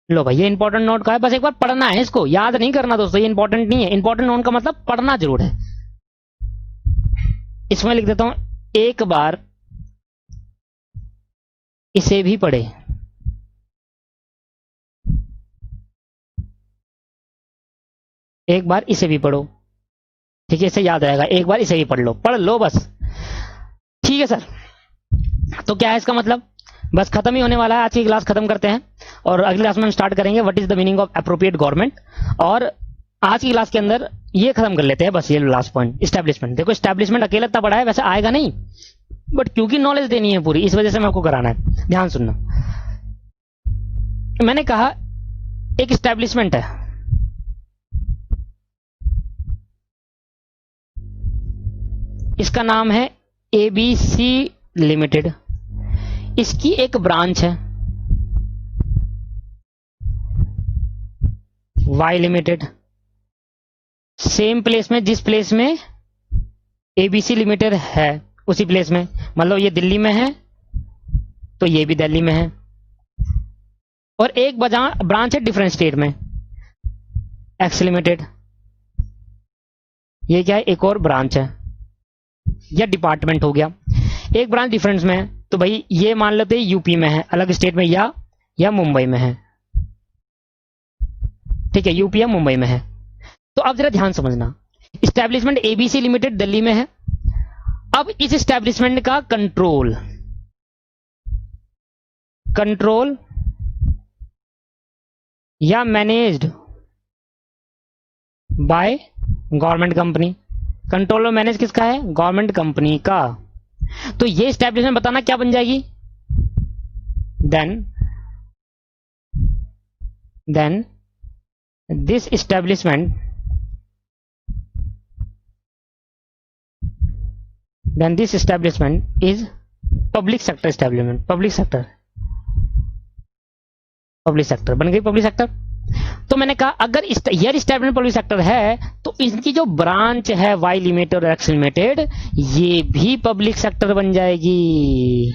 Speaker 1: लो भाई ये इंपॉर्टेंट नोट का है, बस एक बार पढ़ना है, इसको याद नहीं करना दोस्तों, ये इंपॉर्टेंट नहीं है। इंपॉर्टेंट नोट का मतलब पढ़ना जरूर है। इसमें लिख देता हूं, एक बार इसे भी पढ़े, एक बार इसे भी पढ़ो, ठीक है, इसे याद आएगा, एक बार इसे भी पढ़ लो बस, ठीक है सर। तो क्या है इसका मतलब, बस खत्म ही होने वाला है, आज की क्लास खत्म करते हैं और अगली क्लास में हम स्टार्ट करेंगे what is the meaning of appropriate government. और आज की क्लास के अंदर ये खत्म कर लेते हैं, बस ये लास्ट पॉइंट इस्टेब्लिशमेंट। देखो इस्टेब्लिशमेंट अकेला इतना बड़ा है, वैसे आएगा नहीं, बट क्योंकि नॉलेज देनी है पूरी, इस वजह से मैं आपको कराना है। ध्यान सुनना, मैंने कहा एक इस्टेब्लिशमेंट है, इसका नाम है ABC लिमिटेड, इसकी एक ब्रांच है Y लिमिटेड, सेम प्लेस में, जिस प्लेस में ABC लिमिटेड है उसी प्लेस में, मतलब ये दिल्ली में है तो ये भी दिल्ली में है, और एक ब्रांच है डिफरेंट स्टेट में, X लिमिटेड, ये क्या है, एक और ब्रांच है या डिपार्टमेंट हो गया। एक ब्रांच डिफरेंस में है तो भाई ये मान लेते हैं यूपी में है, अलग स्टेट में, या मुंबई में है, ठीक है, यूपी या मुंबई में है। तो अब जरा ध्यान समझना, इस्टेब्लिशमेंट ABC लिमिटेड दिल्ली में है। अब इस इस्टेब्लिशमेंट का कंट्रोल या managed by government company, control और मैनेज किसका है, गवर्नमेंट कंपनी का। तो ये इस्टेब्लिशमेंट बताना क्या बन जाएगी, then this establishment is public sector establishment, public sector बन गई पब्लिक सेक्टर। तो मैंने कहा अगर यार इस्टेब्लिशमेंट पब्लिक सेक्टर है तो इनकी जो ब्रांच है Y लिमिटेड और X लिमिटेड, ये भी पब्लिक सेक्टर बन जाएगी।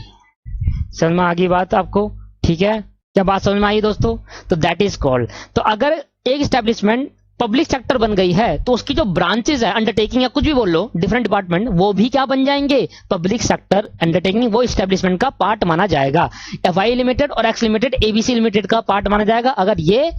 Speaker 1: समझ में आ गई बात आपको, ठीक है, क्या बात समझ में आई दोस्तों। तो दैट इज कॉल्ड, तो अगर एक इस्टेब्लिशमेंट पब्लिक सेक्टर बन गई है तो उसकी जो ब्रांचेस है, अंडरटेकिंग या कुछ भी बोल लो, डिफरेंट डिपार्टमेंट, वो भी क्या बन जाएंगे, पब्लिक सेक्टर अंडरटेकिंग, वो इस्टेब्लिशमेंट का पार्ट माना जाएगा। Y लिमिटेड और X लिमिटेड ABC लिमिटेड का पार्ट माना जाएगा अगर ये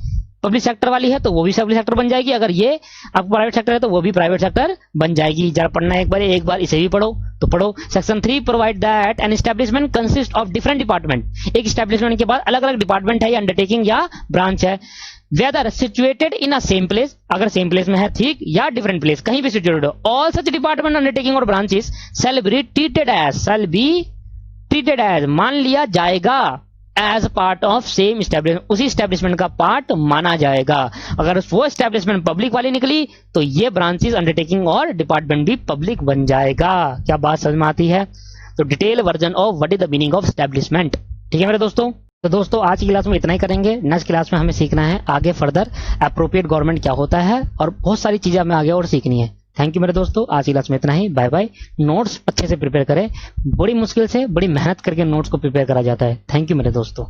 Speaker 1: पब्लिक सेक्टर वाली है तो वो भी पब्लिक सेक्टर बन जाएगी, अगर ये आपको प्राइवेट सेक्टर है तो वो भी प्राइवेट सेक्टर बन जाएगी। जरा पढ़ना है एक बार इसे भी पढ़ो तो पढ़ो। Section 3 provide that an establishment consist of different department. एक एस्टेब्लिशमेंट के बाद अलग अलग डिपार्टमेंट है या अंडरटेकिंग या ब्रांच है, whether situated in a same place, अगर सेम प्लेस में है ठीक, या डिफरेंट प्लेस, कहीं भी सिचुएटेड हो। ऑल सच डिपार्टमेंट अंडरटेकिंग और branches shall be treated as, मान लिया जाएगा, as part of same establishment, उसी एस्टेब्लिशमेंट का पार्ट माना जाएगा। अगर वो एस्टेब्लिशमेंट पब्लिक वाली निकली तो ये ब्रांचेस अंडरटेकिंग और डिपार्टमेंट भी पब्लिक बन जाएगा। क्या बात समझ में आती है? तो detail version of what is the meaning of establishment. ठीक है मेरे दोस्तों, तो दोस्तों आज की क्लास में इतना ही करेंगे। नेक्स्ट क्लास में हमें सीखना है आगे फर्दर एप्रोप्रिएट गवर्नमेंट क्या होता है, और बहुत सारी चीजें हमें आगे और सीखनी है। थैंक यू मेरे दोस्तों, आज की क्लास में इतना ही। Bye bye. नोट्स अच्छे से प्रिपेयर करें, बड़ी मुश्किल से बड़ी मेहनत करके नोट्स को प्रिपेयर करा जाता है। थैंक यू मेरे दोस्तों।